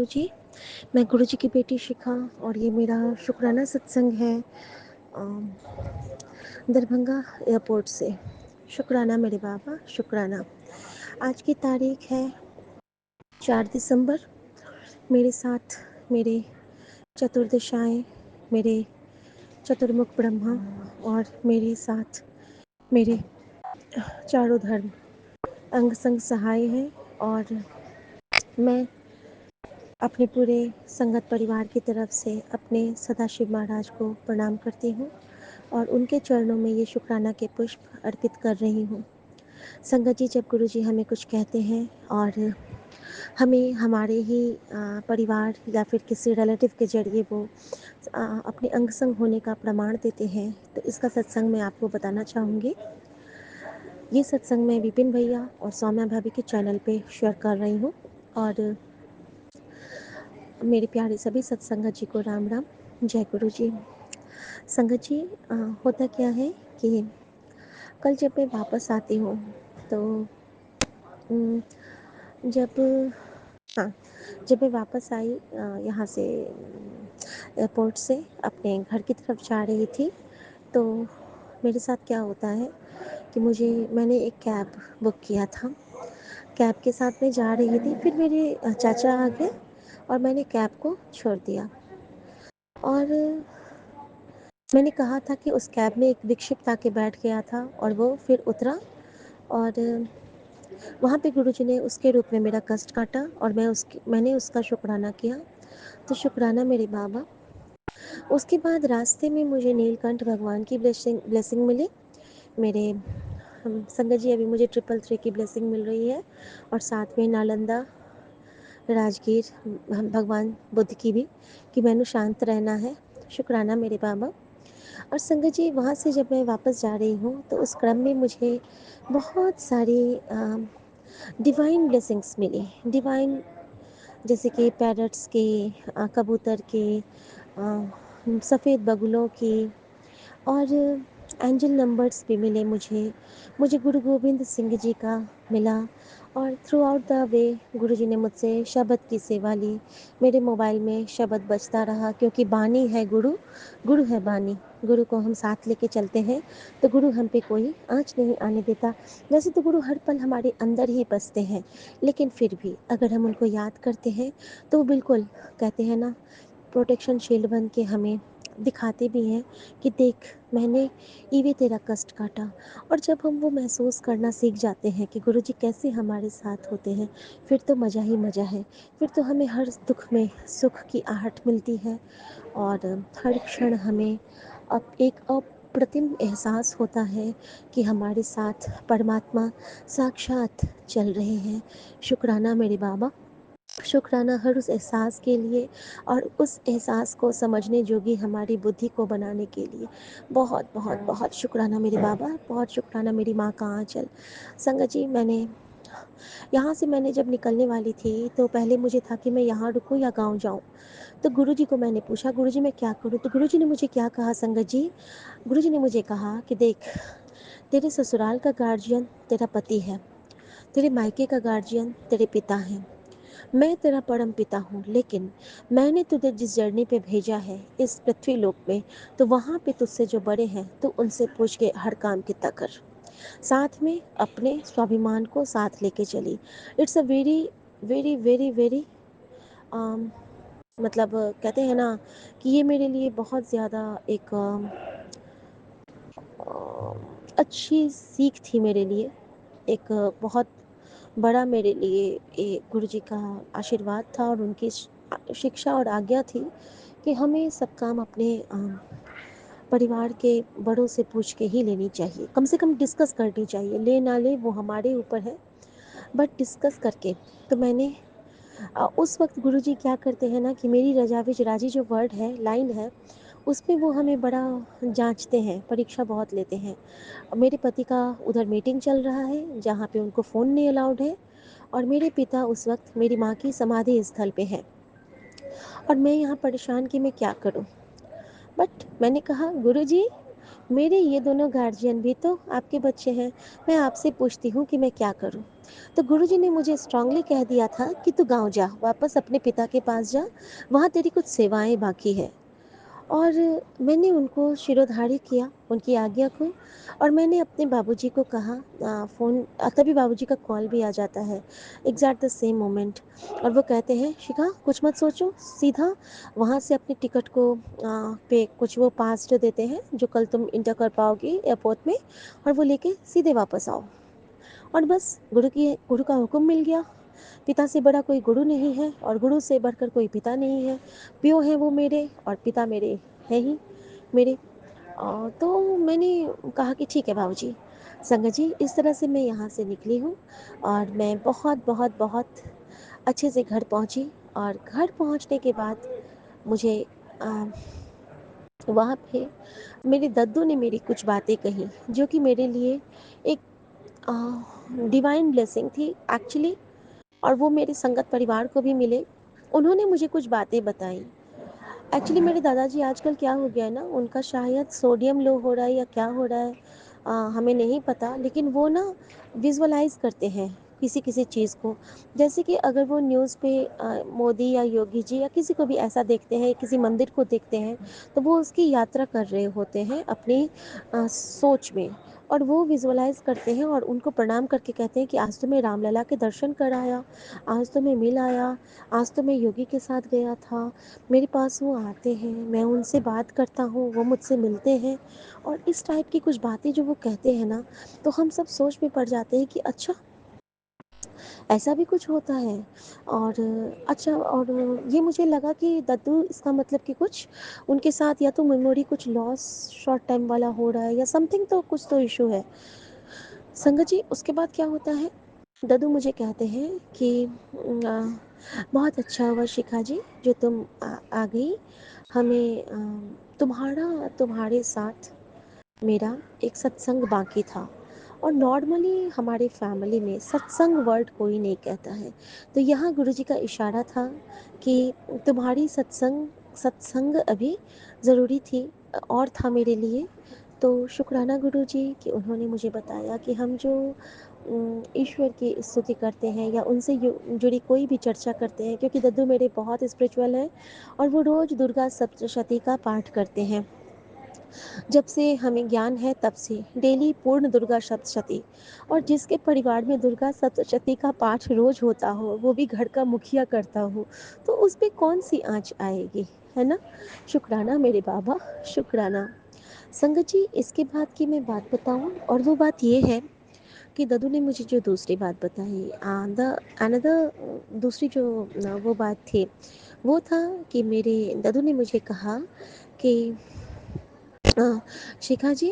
गुरुजी। मैं गुरुजी की बेटी शिखा और ये मेरा शुक्राना सत्संग है अम, दरभंगा एयरपोर्ट से। शुक्राना मेरे बाबा, शुक्राना। आज की तारीख है 4 दिसंबर। मेरे साथ मेरे चतुर्दशाएँ, मेरे चतुर्मुख ब्रह्मा और मेरे साथ मेरे चारों धर्म अंग संग सहाय हैं। और मैं अपने पूरे संगत परिवार की तरफ से अपने सदाशिव महाराज को प्रणाम करती हूँ और उनके चरणों में ये शुक्राना के पुष्प अर्पित कर रही हूँ। संगत जी, जब गुरु जी हमें कुछ कहते हैं और हमें हमारे ही परिवार या फिर किसी रिलेटिव के जरिए वो अपने अंग संग होने का प्रमाण देते हैं, तो इसका सत्संग मैं आपको बताना चाहूँगी। ये सत्संग मैं विपिन भैया और सौम्या भाभी के चैनल पे शेयर कर रही हूँ। और मेरे प्यारे सभी सत्संगत जी को राम राम, जय गुरु जी। संगत जी, होता क्या है कि कल जब मैं वापस आती हूँ तो उम, जब हाँ, जब मैं वापस आई यहाँ से एयरपोर्ट से अपने घर की तरफ जा रही थी, तो मेरे साथ क्या होता है कि मैंने एक कैब बुक किया था। कैब के साथ मैं जा रही थी, फिर मेरे चाचा आ गए और मैंने कैब को छोड़ दिया। और मैंने कहा था कि उस कैब में एक विक्षिप्त आके बैठ गया था और वो फिर उतरा और वहाँ पे गुरुजी ने उसके रूप में मेरा कष्ट काटा और मैंने उसका शुक्राना किया। तो शुक्राना मेरे बाबा। उसके बाद रास्ते में मुझे नीलकंठ भगवान की ब्लेसिंग मिली। मेरे संगत जी, अभी मुझे 333 की ब्लेसिंग मिल रही है और साथ में नालंदा राजगीर भगवान बुद्ध की भी, कि मैंने शांत रहना है। शुक्राना मेरे बाबा। और संगत जी, वहाँ से जब मैं वापस जा रही हूँ तो उस क्रम में मुझे बहुत सारी डिवाइन ब्लेसिंग्स मिली। डिवाइन, जैसे कि पैरट्स की, कबूतर की, सफ़ेद बगुलों की, और एंजल नंबर्स भी मिले मुझे गुरु गोविंद सिंह जी का मिला। और थ्रू आउट द वे गुरुजी ने मुझसे शब्द की सेवा ली। मेरे मोबाइल में शब्द बजता रहा, क्योंकि बानी है गुरु, गुरु है बानी। गुरु को हम साथ लेके चलते हैं तो गुरु हम पे कोई आँच नहीं आने देता। वैसे तो गुरु हर पल हमारे अंदर ही बसते हैं, लेकिन फिर भी अगर हम उनको याद करते हैं तो वो बिल्कुल, कहते हैं ना, प्रोटेक्शन शील्ड बन के हमें दिखाते भी हैं कि देख, मैंने ये तेरा कष्ट काटा। और जब हम वो महसूस करना सीख जाते हैं कि गुरुजी कैसे हमारे साथ होते हैं, फिर तो मज़ा ही मज़ा है। फिर तो हमें हर दुख में सुख की आहट मिलती है और हर क्षण हमें अब एक अप्रतिम एहसास होता है कि हमारे साथ परमात्मा साक्षात चल रहे हैं। शुक्राना मेरे बाबा। शुक्राना हर उस एहसास के लिए और उस एहसास को समझने जोगी हमारी बुद्धि को बनाने के लिए। बहुत बहुत बहुत शुक्राना मेरे बाबा, बहुत शुक्राना मेरी माँ का आँचल। संगत जी, मैंने जब निकलने वाली थी तो पहले मुझे था कि मैं यहाँ रुकूँ या गाँव जाऊँ। तो गुरुजी को मैंने पूछा, गुरुजी मैं क्या करूँ? तो गुरुजी ने मुझे क्या कहा संगत जी? गुरुजी ने मुझे कहा कि देख, तेरे ससुराल का गार्जियन तेरा पति है, तेरे मायके का गार्जियन तेरे पिता हैं, मैं तेरा परम पिता हूँ, लेकिन मैंने तुझे जिस जर्नी पे भेजा है इस पृथ्वी लोक में, तो वहाँ पे तुझसे जो बड़े हैं तो उनसे पूछ के हर काम कितना कर। साथ में अपने स्वाभिमान को साथ लेके चली। It's a very very very very मतलब, कहते हैं ना कि ये मेरे लिए बहुत ज़्यादा एक अच्छी सीख थी मेरे लिए। एक बहुत बड़ा मेरे लिए ये गुरुजी का आशीर्वाद था और उनकी शिक्षा और आज्ञा थी कि हमें सब काम अपने परिवार के बड़ों से पूछ के ही लेनी चाहिए। कम से कम डिस्कस करनी चाहिए, ले ना ले वो हमारे ऊपर है, बट डिस्कस करके। तो मैंने उस वक्त गुरुजी क्या करते हैं ना कि मेरी रजा विज राजी जो वर्ड है, लाइन है, उसमें वो हमें बड़ा जांचते हैं, परीक्षा बहुत लेते हैं। मेरे पति का उधर मीटिंग चल रहा है जहाँ पे उनको फ़ोन नहीं अलाउड है, और मेरे पिता उस वक्त मेरी माँ की समाधि स्थल पे हैं और मैं यहाँ परेशान कि मैं क्या करूँ। बट मैंने कहा, गुरुजी, मेरे ये दोनों गार्जियन भी तो आपके बच्चे हैं, मैं आपसे पूछती हूँ कि मैं क्या करूँ। तो गुरुजी ने मुझे स्ट्रांगली कह दिया था कि तू गाँव जा, वापस अपने पिता के पास जा, वहाँ तेरी कुछ सेवाएँ बाकी है। और मैंने उनको शिरोधार्य किया, उनकी आज्ञा को। और मैंने अपने बाबूजी को कहा फ़ोन, तभी बाबूजी का कॉल भी आ जाता है एग्ज़ैक्ट द सेम मोमेंट। और वो कहते हैं, शिखा कुछ मत सोचो, सीधा वहाँ से अपनी टिकट को पे कुछ वो पास देते हैं जो कल तुम इंटर कर पाओगी एयरपोर्ट में, और वो लेके सीधे वापस आओ। और बस गुरु का हुक्म मिल गया। पिता से बड़ा कोई गुरु नहीं है और गुरु से बढ़कर कोई पिता नहीं है। प्यो हैं वो मेरे और पिता मेरे हैं ही मेरे। तो मैंने कहा कि ठीक है बाबूजी। संगत जी, इस तरह से मैं यहाँ से निकली हूँ और मैं बहुत बहुत बहुत अच्छे से घर पहुँची। और घर पहुँचने के बाद मुझे अ, वहाँ पे मेरे दद्दू ने मेरी कुछ बातें कही जो कि मेरे लिए एक डिवाइन ब्लेसिंग थी एक्चुअली। और वो मेरे संगत परिवार को भी मिले। उन्होंने मुझे कुछ बातें बताई। एक्चुअली मेरे दादाजी आजकल क्या हो गया है ना, उनका शायद सोडियम लो हो रहा है या क्या हो रहा है, हमें नहीं पता। लेकिन वो ना विजुअलाइज करते हैं किसी किसी चीज़ को। जैसे कि अगर वो न्यूज़ पे मोदी या योगी जी या किसी को भी ऐसा देखते हैं, किसी मंदिर को देखते हैं, तो वो उसकी यात्रा कर रहे होते हैं अपनी सोच में। और वो विजुअलाइज करते हैं और उनको प्रणाम करके कहते हैं कि आज तो मैं रामलला के दर्शन कर आया, आज तो मैं मिल आया, आज तो मैं योगी के साथ गया था, मेरे पास वो आते हैं, मैं उनसे बात करता हूँ, वो मुझसे मिलते हैं। और इस टाइप की कुछ बातें जो वो कहते हैं ना, तो हम सब सोच में पड़ जाते हैं कि अच्छा, ऐसा भी कुछ होता है। और अच्छा, और ये मुझे लगा कि दद्दू इसका मतलब कि कुछ उनके साथ या तो मेमोरी कुछ लॉस शॉर्ट टाइम वाला हो रहा है या समथिंग, तो कुछ तो इशू है। संगत जी, उसके बाद क्या होता है, दद्दू मुझे कहते हैं कि बहुत अच्छा हुआ शिखा जी जो तुम आ गई। हमें तुम्हारे साथ मेरा एक सत्संग बाकी था। और नॉर्मली हमारे फैमिली में सत्संग वर्ड कोई नहीं कहता है। तो यहाँ गुरुजी का इशारा था कि तुम्हारी सत्संग सत्संग अभी ज़रूरी थी और था मेरे लिए। तो शुक्राना गुरुजी कि उन्होंने मुझे बताया कि हम जो ईश्वर की स्तुति करते हैं या उनसे जुड़ी कोई भी चर्चा करते हैं, क्योंकि दद्दू मेरे बहुत स्पिरिचुअल हैं और वो रोज़ दुर्गा सप्तशती का पाठ करते हैं। जब से हमें ज्ञान है तब से डेली पूर्ण दुर्गा सप्तशती। और जिसके परिवार में दुर्गा सप्तशती का पाठ रोज होता हो, वो भी घर का मुखिया करता हो, तो उस पे कौन सी आँच आएगी, है ना। शुक्राना मेरे बाबा, शुक्राना। संगत जी, इसके बाद की मैं बात बताऊं, और वो बात ये है कि ददू ने मुझे जो दूसरी बात बताई, द अनदर दूसरी जो वो बात थी, वो था कि मेरे ददू ने मुझे कहा कि शिखा जी,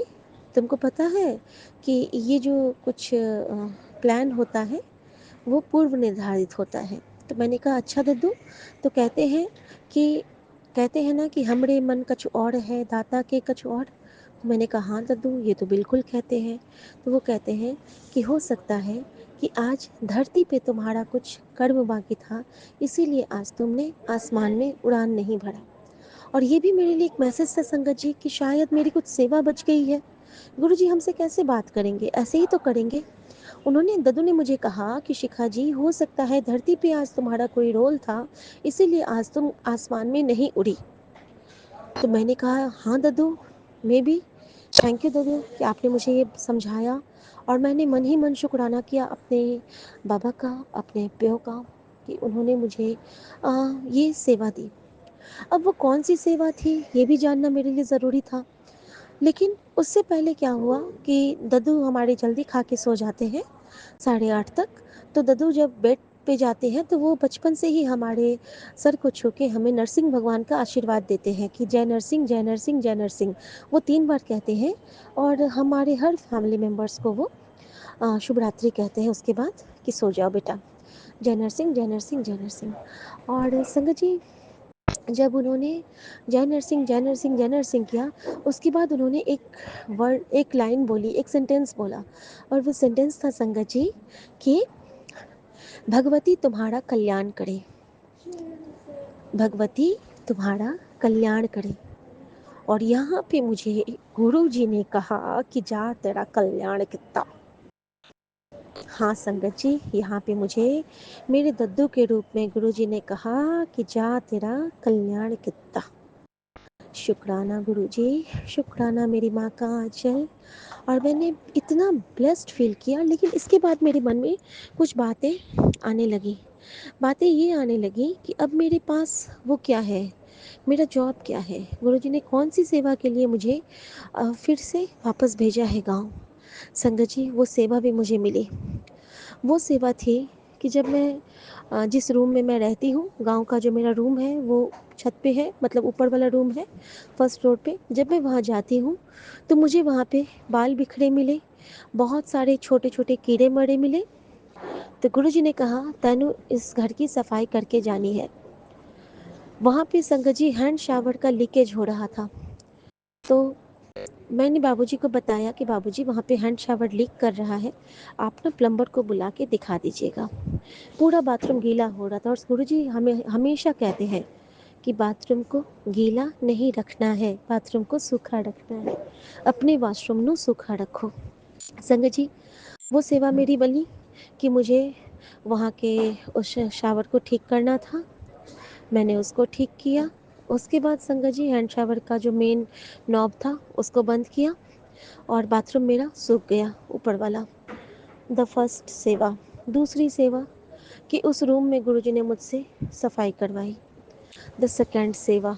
तुमको पता है कि ये जो कुछ प्लान होता है वो पूर्व निर्धारित होता है। तो मैंने कहा अच्छा दद्दू। तो कि कहते हैं ना कि हमरे मन कछु और है, दाता के कछु और। तो मैंने कहा हाँ दद्दू, ये तो बिल्कुल कहते हैं। तो वो कहते हैं कि हो सकता है कि आज धरती पे तुम्हारा कुछ कर्म बाकी था, इसीलिए आज तुमने आसमान में उड़ान नहीं भरा। और ये भी मेरे लिए एक मैसेज था संगत जी कि शायद मेरी कुछ सेवा बच गई है। गुरु जी हमसे कैसे बात करेंगे, ऐसे ही तो करेंगे। उन्होंने दद्दू ने मुझे कहा कि शिखा जी, हो सकता है धरती पे आज तुम्हारा कोई रोल था, इसीलिए आज तुम आसमान में नहीं उड़ी। तो मैंने कहा हाँ दद्दू, मे बी। थैंक यू दद्दू कि आपने मुझे ये समझाया। और मैंने मन ही मन शुक्राना किया अपने बाबा का, अपने प्यो का, कि उन्होंने मुझे ये सेवा दी। अब वो कौन सी सेवा थी ये भी जानना मेरे लिए ज़रूरी था। लेकिन उससे पहले क्या हुआ कि दद्दू हमारे जल्दी खा के सो जाते हैं 8:30 तक। तो दद्दू जब बेड पे जाते हैं तो वो बचपन से ही हमारे सर को छू के हमें नरसिंह भगवान का आशीर्वाद देते हैं कि जय नरसिंह, जय नरसिंह, जय नरसिंह। वो 3 बार कहते हैं। और हमारे हर फैमिली मेम्बर्स को वो शुभ रात्रि कहते हैं उसके बाद कि सो जाओ बेटा, जय नरसिंह, जय नरसिंह, जय नरसिंह। और संगत जी, जब उन्होंने जय नरसिंह, जय नरसिंह, जय नरसिंह किया, उसके बाद उन्होंने एक लाइन बोली, एक सेंटेंस बोला। और वो सेंटेंस था संगत जी कि भगवती तुम्हारा कल्याण करे, भगवती तुम्हारा कल्याण करे। और यहाँ पे मुझे गुरु जी ने कहा कि जा तेरा कल्याण कितना। हाँ संगत जी, यहाँ पे मुझे मेरे दद्दू के रूप में गुरुजी ने कहा कि जा तेरा कल्याण कित्ता। शुक्राना गुरुजी, शुक्राना मेरी माँ का आंचल। और मैंने इतना ब्लेस्ड फील किया, लेकिन इसके बाद मेरे मन में कुछ बातें आने लगी। बातें ये आने लगी कि अब मेरे पास वो क्या है, मेरा जॉब क्या है, गुरुजी ने कौन सी सेवा के लिए मुझे फिर से वापस भेजा है गांव। संगत जी, वो सेवा भी मुझे मिली। वो सेवा थी कि जब मैं जिस रूम में मैं रहती हूँ, गांव का जो मेरा रूम है वो छत पे है, मतलब ऊपर वाला रूम है, फर्स्ट फ्लोर पे। जब मैं वहाँ जाती हूँ तो मुझे वहाँ पे बाल बिखरे मिले, बहुत सारे छोटे छोटे कीड़े मरे मिले। तो गुरुजी ने कहा तैनू इस घर की सफाई करके जानी है। वहाँ पे संगत जी हैंड शावर का लीकेज हो रहा था। तो मैंने बाबूजी को बताया कि बाबूजी वहाँ पे हैंड शावर लीक कर रहा है, आप ना प्लम्बर को बुला के दिखा दीजिएगा। पूरा बाथरूम गीला हो रहा था, और गुरुजी हमें हमेशा कहते हैं कि बाथरूम को गीला नहीं रखना है, बाथरूम को सूखा रखना है, अपने वॉशरूम नु सूखा रखो। संगत जी, वो सेवा मेरी बनी कि मुझे वहाँ के उस शावर को ठीक करना था। मैंने उसको ठीक किया। उसके बाद संगत जी हैंड शावर का जो मेन नॉब था उसको बंद किया, और बाथरूम मेरा सूख गया ऊपर वाला। द फर्स्ट सेवा। दूसरी सेवा कि उस रूम में गुरुजी ने मुझसे सफाई करवाई। द सेकेंड सेवा।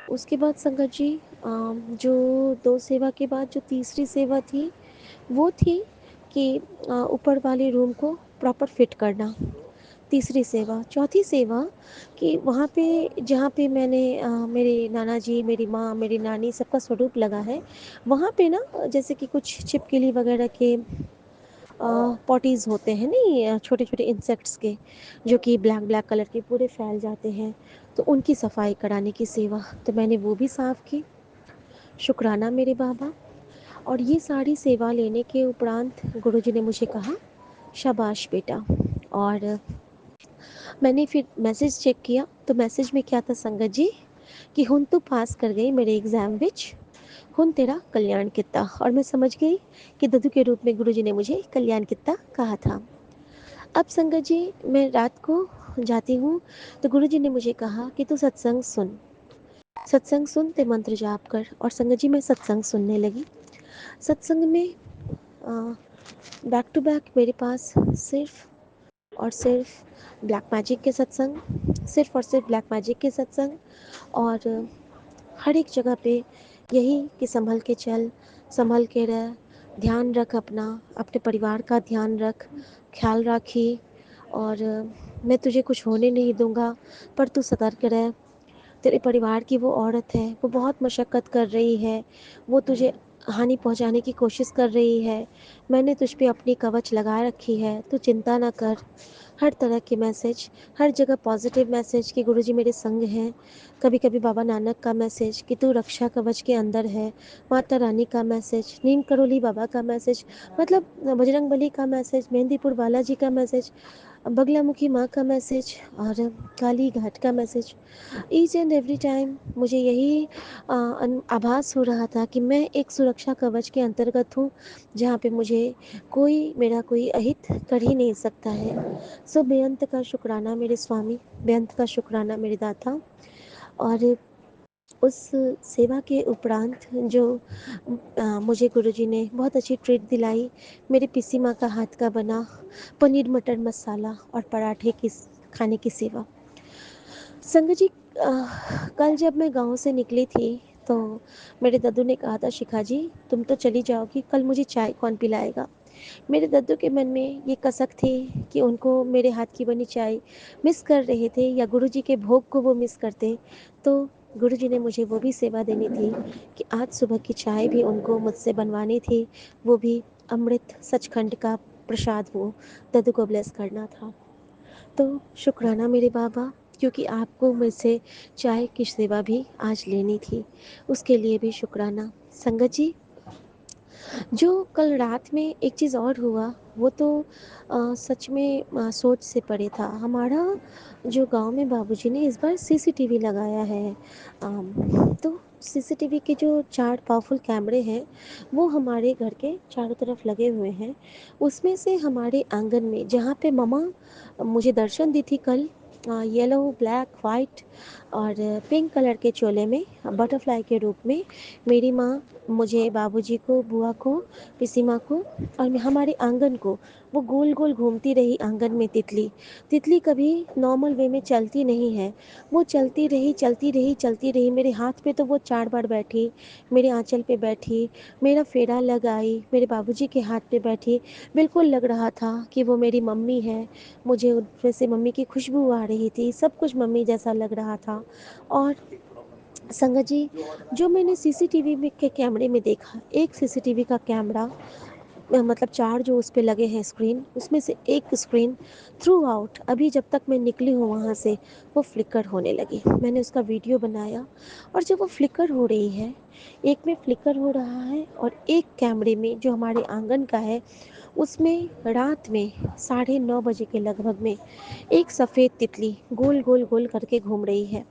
उसके बाद संगत जी जो दो सेवा के बाद जो तीसरी सेवा थी वो थी कि ऊपर वाले रूम को प्रॉपर फिट करना। तीसरी सेवा। चौथी सेवा कि वहाँ पे जहाँ पे मैंने मेरे नाना जी, मेरी माँ, मेरी नानी सबका स्वरूप लगा है, वहाँ पे ना जैसे कि कुछ छिपकली वगैरह के पॉटीज़ होते हैं नहीं, छोटे छोटे इंसेक्ट्स के, जो कि ब्लैक ब्लैक कलर के पूरे फैल जाते हैं, तो उनकी सफाई कराने की सेवा, तो मैंने वो भी साफ़ की। शुक्राना मेरे बाबा। और ये सारी सेवा लेने के उपरांत गुरुजी ने मुझे कहा शाबाश बेटा। और मैंने फिर मैसेज चेक किया तो मैसेज में क्या था संगत जी कि हुन तू पास कर गई मेरे एग्ज़ाम विच, हुन तेरा कल्याण कित्ता। और मैं समझ गई कि दद्दू के रूप में गुरुजी ने मुझे कल्याण कित्ता कहा था। अब संगत जी, मैं रात को जाती हूँ तो गुरुजी ने मुझे कहा कि तू सत्संग सुन, सत्संग सुन ते मंत्र जाप कर। और संगत जी मैं सत्संग सुनने लगी। सत्संग में बैक टू बैक मेरे पास सिर्फ और सिर्फ ब्लैक मैजिक के सत्संग, सिर्फ और सिर्फ ब्लैक मैजिक के सत्संग। और हर एक जगह पे यही कि संभल के चल, संभल के रह, ध्यान रख अपना, अपने परिवार का ध्यान रख, ख्याल राखी। और मैं तुझे कुछ होने नहीं दूंगा, पर तू सतर्क रह। तेरे परिवार की वो औरत है, वो बहुत मशक्क़त कर रही है, वो तुझे हानि पहुंचाने की कोशिश कर रही है। मैंने तुझ पे अपनी कवच लगा रखी है, तू चिंता ना कर। हर तरह के मैसेज, हर जगह पॉजिटिव मैसेज कि गुरुजी मेरे संग हैं। कभी कभी बाबा नानक का मैसेज कि तू रक्षा कवच के अंदर है। माता रानी का मैसेज, नीम करोली बाबा का मैसेज, मतलब बजरंग बली का मैसेज, मेहंदीपुर बालाजी का मैसेज, बगलामुखी माँ का मैसेज, और काली घाट का message. Each and every time मुझे यही आभास हो रहा था कि मैं एक सुरक्षा कवच के अंतर्गत हूँ, जहाँ पे मुझे कोई मेरा कोई अहित कर ही नहीं सकता है। सो बेअंत का शुक्राना मेरे स्वामी, बेअंत का शुक्राना मेरे दाता। और उस सेवा के उपरांत जो मुझे गुरुजी ने बहुत अच्छी ट्रीट दिलाई, मेरे पिसी माँ का हाथ का बना पनीर मटर मसाला और पराठे की खाने की सेवा। संगत जी, कल जब मैं गांव से निकली थी तो मेरे दद्दू ने कहा था शिखा जी तुम तो चली जाओगी, कल मुझे चाय कौन पिलाएगा। मेरे दद्दू के मन में ये कसक थी कि उनको मेरे हाथ की बनी चाय मिस कर रहे थे, या गुरुजी के भोग को वो मिस करते। तो गुरुजी ने मुझे वो भी सेवा देनी थी कि आज सुबह की चाय भी उनको मुझसे बनवानी थी, वो भी अमृत सचखंड का प्रसाद वो दद्दू को ब्लेस करना था। तो शुक्राना मेरे बाबा, क्योंकि आपको मुझसे चाय की सेवा भी आज लेनी थी, उसके लिए भी शुक्राना। संगत जी, जो कल रात में एक चीज़ और हुआ वो तो सच में सोच से परे था। हमारा जो गाँव में बाबूजी ने इस बार सीसीटीवी लगाया है। तो सीसीटीवी के जो 4 पावरफुल कैमरे हैं, वो हमारे घर के चारों तरफ लगे हुए हैं। उसमें से हमारे आंगन में जहाँ पे मम्मा मुझे दर्शन दी थी कल, येलो, ब्लैक, वाइट और पिंक कलर के चोले में बटरफ्लाई के रूप में, मेरी माँ मुझे, बाबूजी को, बुआ को, पिसी माँ को और हमारे आंगन को वो गोल गोल घूमती रही आंगन में। तितली तितली कभी नॉर्मल वे में चलती नहीं है, वो चलती रही चलती रही चलती रही। मेरे हाथ पे तो वो 4 बार बैठी, मेरे आंचल पे बैठी, मेरा फेरा लगाई, मेरे बाबूजी के हाथ पे बैठी। बिल्कुल लग रहा था कि वो मेरी मम्मी है। मुझे उनमें से मम्मी की खुशबू आ रही थी, सब कुछ मम्मी जैसा लग रहा था। और संगत जी, जो मैंने सीसीटीवी में के कैमरे में देखा, एक सीसीटीवी का कैमरा, मतलब 4 जो उस पे लगे हैं स्क्रीन, उसमें से एक स्क्रीन थ्रू आउट, अभी जब तक मैं निकली हूँ वहाँ से, वो फ्लिकर होने लगी। मैंने उसका वीडियो बनाया और जब वो फ्लिकर हो रही है, एक में फ्लिकर हो रहा है और एक कैमरे में जो हमारे आंगन का है, उसमें रात में 9:30 बजे के लगभग में एक सफ़ेद तितली गोल गोल गोल करके घूम रही है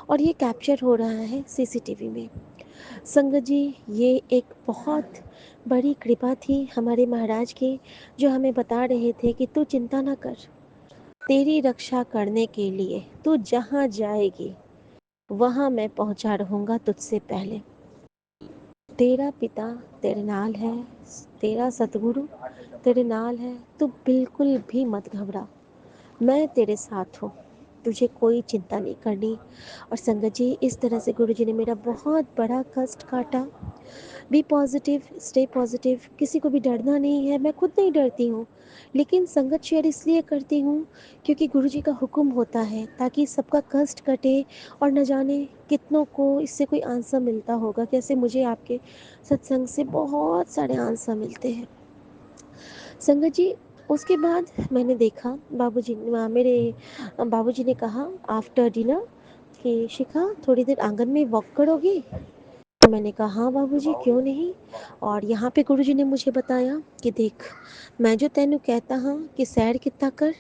और ये कैप्चर हो रहा है सीसीटीवी में। संगत जी, ये एक बहुत बड़ी कृपा थी हमारे महाराज की, जो हमें बता रहे थे कि तू चिंता ना कर, तेरी रक्षा करने के लिए तू जहाँ जाएगी वहाँ मैं पहुँचा रहूँगा तुझसे पहले। तेरा पिता तेरे नाल है, तेरा सतगुरु तेरे नाल है, तू बिल्कुल भी मत घबरा, मैं तेरे साथ हूँ, तुझे कोई चिंता नहीं करनी। और संगत जी, इस तरह से गुरु जी ने मेरा बहुत बड़ा कष्ट काटा। बी पॉजिटिव, स्टे पॉजिटिव, किसी को भी डरना नहीं है। मैं खुद नहीं डरती हूँ, लेकिन संगत शेयर इसलिए करती हूँ क्योंकि गुरु जी का हुक्म होता है, ताकि सबका कष्ट कटे। और न जाने कितनों को इससे कोई आंसर मिलता होगा, कैसे मुझे आपके सत्संग से बहुत सारे आंसर मिलते हैं। संगत जी, उसके बाद मैंने देखा, मेरे बाबूजी ने कहा आफ्टर डिनर कि शिखा, थोड़ी देर आंगन में वॉक करोगी? तो मैंने कहा हाँ बाबूजी, क्यों नहीं। और यहाँ पे गुरुजी ने मुझे बताया कि देख, मैं जो तेनू कहता हाँ कि सैर कितना कर,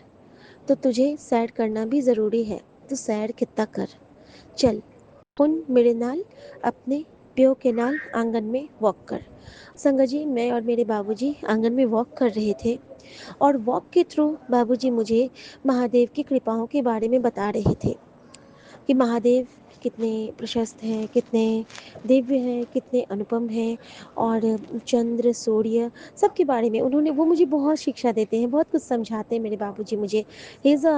तो तुझे सैर करना भी ज़रूरी है। तो सैर कितना कर, चल हुन मेरे नाल अपने प्यो के नाल आंगन में वॉक कर। संगत जी, मैं और मेरे बाबूजी आंगन में वॉक कर रहे थे और वॉक के थ्रू बाबूजी मुझे महादेव की कृपाओं के बारे में बता रहे थे कि महादेव कितने प्रशस्त हैं, कितने दिव्य हैं, कितने अनुपम हैं। और चंद्र, सूर्य, सबके बारे में उन्होंने, वो मुझे बहुत शिक्षा देते हैं, बहुत कुछ समझाते हैं मेरे बाबूजी मुझे। He is a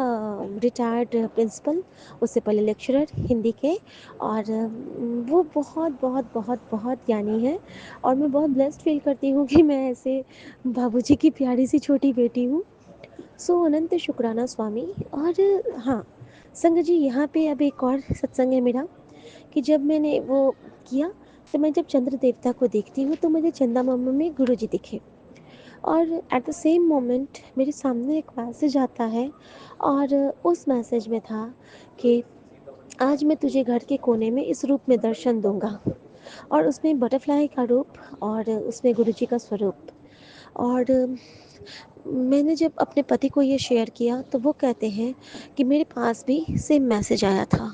retired principal, उससे पहले लेक्चरर हिंदी के। और वो बहुत बहुत बहुत बहुत ज्ञानी है और मैं बहुत ब्लेस्ड फील करती हूँ कि मैं ऐसे बाबूजी की प्यारी सी छोटी बेटी हूँ। सो अनंत शुक्राना स्वामी। और हाँ संग जी, यहाँ पे अब एक और सत्संग है मेरा कि जब मैंने वो किया, तो मैं जब चंद्र देवता को देखती हूँ तो मुझे चंदा मामा में गुरु जी दिखे। और एट द सेम मोमेंट मेरे सामने एक मैसेज आता है और उस मैसेज में था कि आज मैं तुझे घर के कोने में इस रूप में दर्शन दूंगा। और उसमें बटरफ्लाई का रूप और उसमें गुरु जी का स्वरूप। और मैंने जब अपने पति को ये शेयर किया तो वो कहते हैं कि मेरे पास भी सेम मैसेज आया था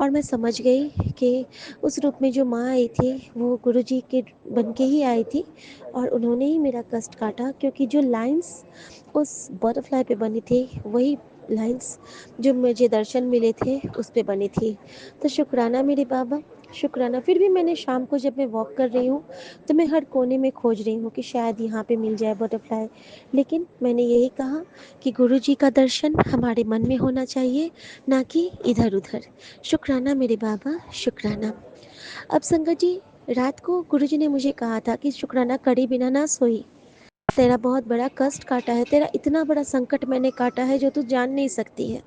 और मैं समझ गई कि उस रूप में जो माँ आई थी वो गुरुजी के बन के ही आई थी और उन्होंने ही मेरा कष्ट काटा, क्योंकि जो लाइंस उस बटरफ्लाई पे बनी थी वही लाइंस जो मुझे दर्शन मिले थे उस पे बनी थी। तो शुक्राना मेरे बाबा, शुक्राना। फिर भी मैंने शाम को जब मैं वॉक कर रही हूँ तो मैं हर कोने में खोज रही हूँ कि शायद यहाँ पे मिल जाए बटरफ्लाई, लेकिन मैंने यही कहा कि गुरुजी का दर्शन हमारे मन में होना चाहिए, ना कि इधर उधर। शुक्राना मेरे बाबा, शुक्राना। अब संगत जी, रात को गुरुजी ने मुझे कहा था कि शुक्राना करे बिना ना सोई, तेरा बहुत बड़ा कष्ट काटा है, तेरा इतना बड़ा संकट मैंने काटा है जो तू जान नहीं सकती है।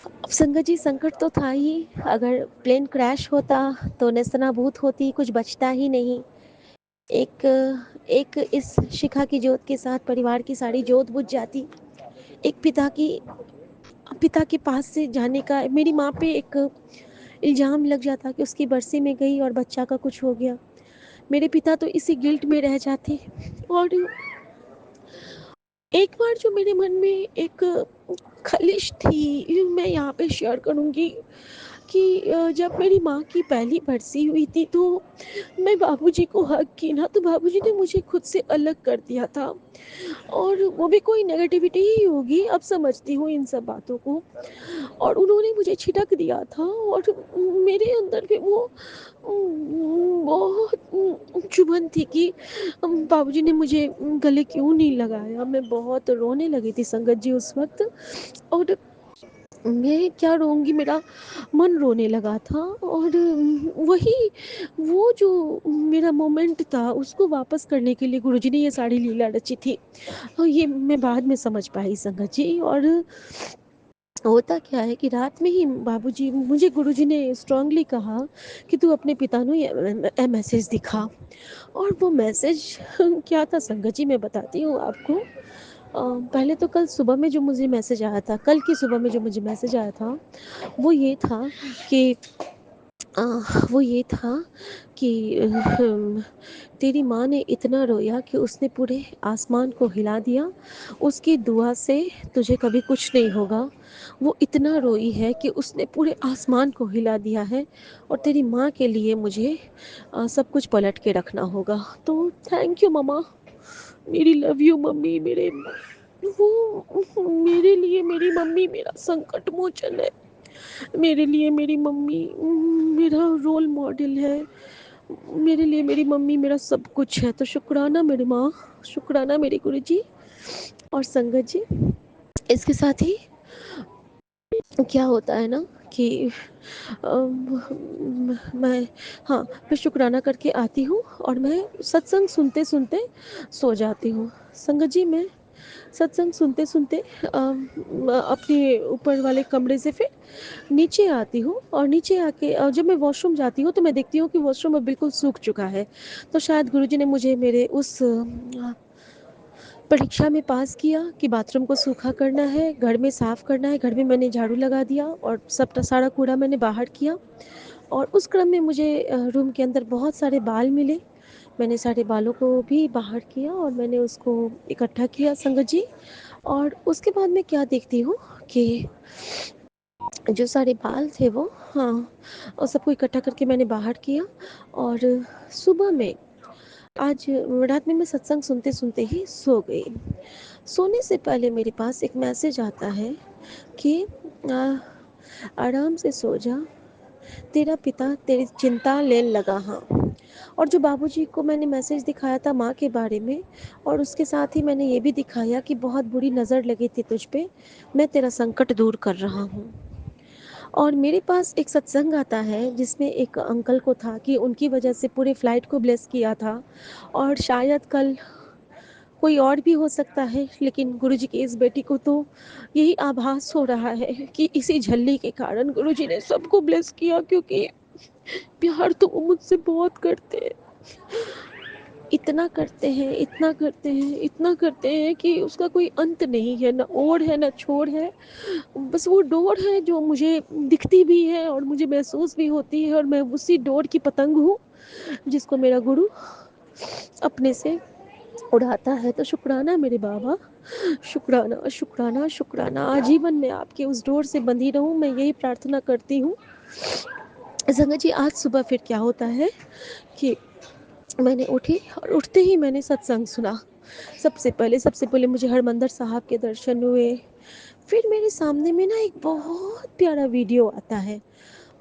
अब संगत जी, संकट तो था ही, अगर प्लेन क्रैश होता तो नेस्तनाबूत होती, कुछ बचता ही नहीं। एक एक इस शिखा की जोत के साथ परिवार की सारी जोत बुझ जाती। एक पिता के पास से जाने का, मेरी माँ पे एक इल्ज़ाम लग जाता कि उसकी बरसी में गई और बच्चा का कुछ हो गया। मेरे पिता तो इसी गिल्ट में रह जाते और एक बार जो मेरे मन में एक खलिश थी, मैं यहाँ पे शेयर करूँगी कि जब मेरी माँ की पहली बरसी हुई थी, तो मैं बाबूजी को हग की ना, तो बाबूजी ने मुझे खुद से अलग कर दिया था। और वो भी कोई नेगेटिविटी ही होगी, अब समझती हूँ इन सब बातों को। और उन्होंने मुझे छिटक दिया था, और मेरे अंदर भी वो बहुत चुभन थी कि बाबूजी ने मुझे गले क्यों नहीं लगाया। मैं बहुत रोने लगी थी संगत जी उस वक्त, और मैं क्या रोऊँगी, मेरा मन रोने लगा था। और वही वो जो मेरा मोमेंट था, उसको वापस करने के लिए गुरुजी ने ये सारी लीला रची थी। ये मैं बाद में समझ पाई संगत जी। और होता क्या है कि रात में ही बाबूजी मुझे गुरुजी ने स्ट्रांगली कहा कि तू अपने पिता को ये मैसेज दिखा। और वो मैसेज क्या था संगत जी, मैं बताती हूँ आपको। पहले तो कल सुबह में जो मुझे मैसेज आया था, कल की सुबह में जो मुझे मैसेज आया था, वो ये था कि अ, वो ये था कि तेरी माँ ने इतना रोया कि उसने पूरे आसमान को हिला दिया। उसकी दुआ से तुझे कभी कुछ नहीं होगा। वो इतना रोई है कि उसने पूरे आसमान को हिला दिया है, और तेरी माँ के लिए मुझे सब कुछ पलट के रखना होगा। तो थैंक यू मम्मा, मेरी लव यू मम्मी। वो मेरे लिए मेरी मम्मी मेरा संकट मोचन है। मेरे लिए मेरी मम्मी मेरा रोल मॉडल है। मेरे लिए मेरी मम्मी मेरा सब कुछ है। तो शुक्राना मेरी माँ, शुक्राना मेरे गुरुजी और संगत जी। इसके साथ ही क्या होता है ना कि मैं, हाँ, मैं शुक्राना करके आती हूँ और मैं सत्संग सुनते सुनते सो जाती हूँ संगत जी। मैं सत्संग सुनते सुनते अपने ऊपर वाले कमरे से फिर नीचे आती हूँ, और नीचे आके जब मैं वॉशरूम जाती हूँ तो मैं देखती हूँ कि वॉशरूम अब बिल्कुल सूख चुका है। तो शायद गुरुजी ने मुझे मेरे उस परीक्षा में पास किया कि बाथरूम को सूखा करना है, घर में साफ़ करना है। घर में मैंने झाड़ू लगा दिया और सब सारा कूड़ा मैंने बाहर किया। और उस क्रम में मुझे रूम के अंदर बहुत सारे बाल मिले। मैंने सारे बालों को भी बाहर किया और मैंने उसको इकट्ठा किया संगत जी। और उसके बाद मैं क्या देखती हूँ कि जो सारे बाल थे वो, हाँ, और सबको इकट्ठा करके मैंने बाहर किया। और सुबह में आज रात में मैं सत्संग सुनते सुनते ही सो गई। सोने से पहले मेरे पास एक मैसेज आता है कि आराम से सो जा, तेरा पिता तेरी चिंता लेने लगा। हाँ। और जो बाबूजी को मैंने मैसेज दिखाया था माँ के बारे में, और उसके साथ ही मैंने ये भी दिखाया कि बहुत बुरी नज़र लगी थी तुझ पे, मैं तेरा संकट दूर कर रहा हूँ। और मेरे पास एक सत्संग आता है जिसमें एक अंकल को था कि उनकी वजह से पूरे फ्लाइट को ब्लेस किया था, और शायद कल कोई और भी हो सकता है, लेकिन गुरुजी की इस बेटी को तो यही आभास हो रहा है कि इसी झल्ली के कारण गुरुजी ने सबको ब्लेस किया, क्योंकि प्यार तो वो मुझसे बहुत करते हैं। इतना करते हैं, इतना करते हैं, इतना करते हैं कि उसका कोई अंत नहीं है, ना ओर है ना छोर है। बस वो डोर है जो मुझे दिखती भी है और मुझे महसूस भी होती है, और मैं उसी डोर की पतंग हूँ जिसको मेरा गुरु अपने से उड़ाता है। तो शुक्राना मेरे बाबा, शुक्राना शुक्राना शुक्राना। आजीवन मैं आपके उस डोर से बंधी रहूं, मैं यही प्रार्थना करती हूँ। संगत जी, आज सुबह फिर क्या होता है कि मैंने उठी और उठते ही मैंने सत्संग सुना। सबसे पहले मुझे हरमंदर साहब के दर्शन हुए। फिर मेरे सामने में ना एक बहुत प्यारा वीडियो आता है,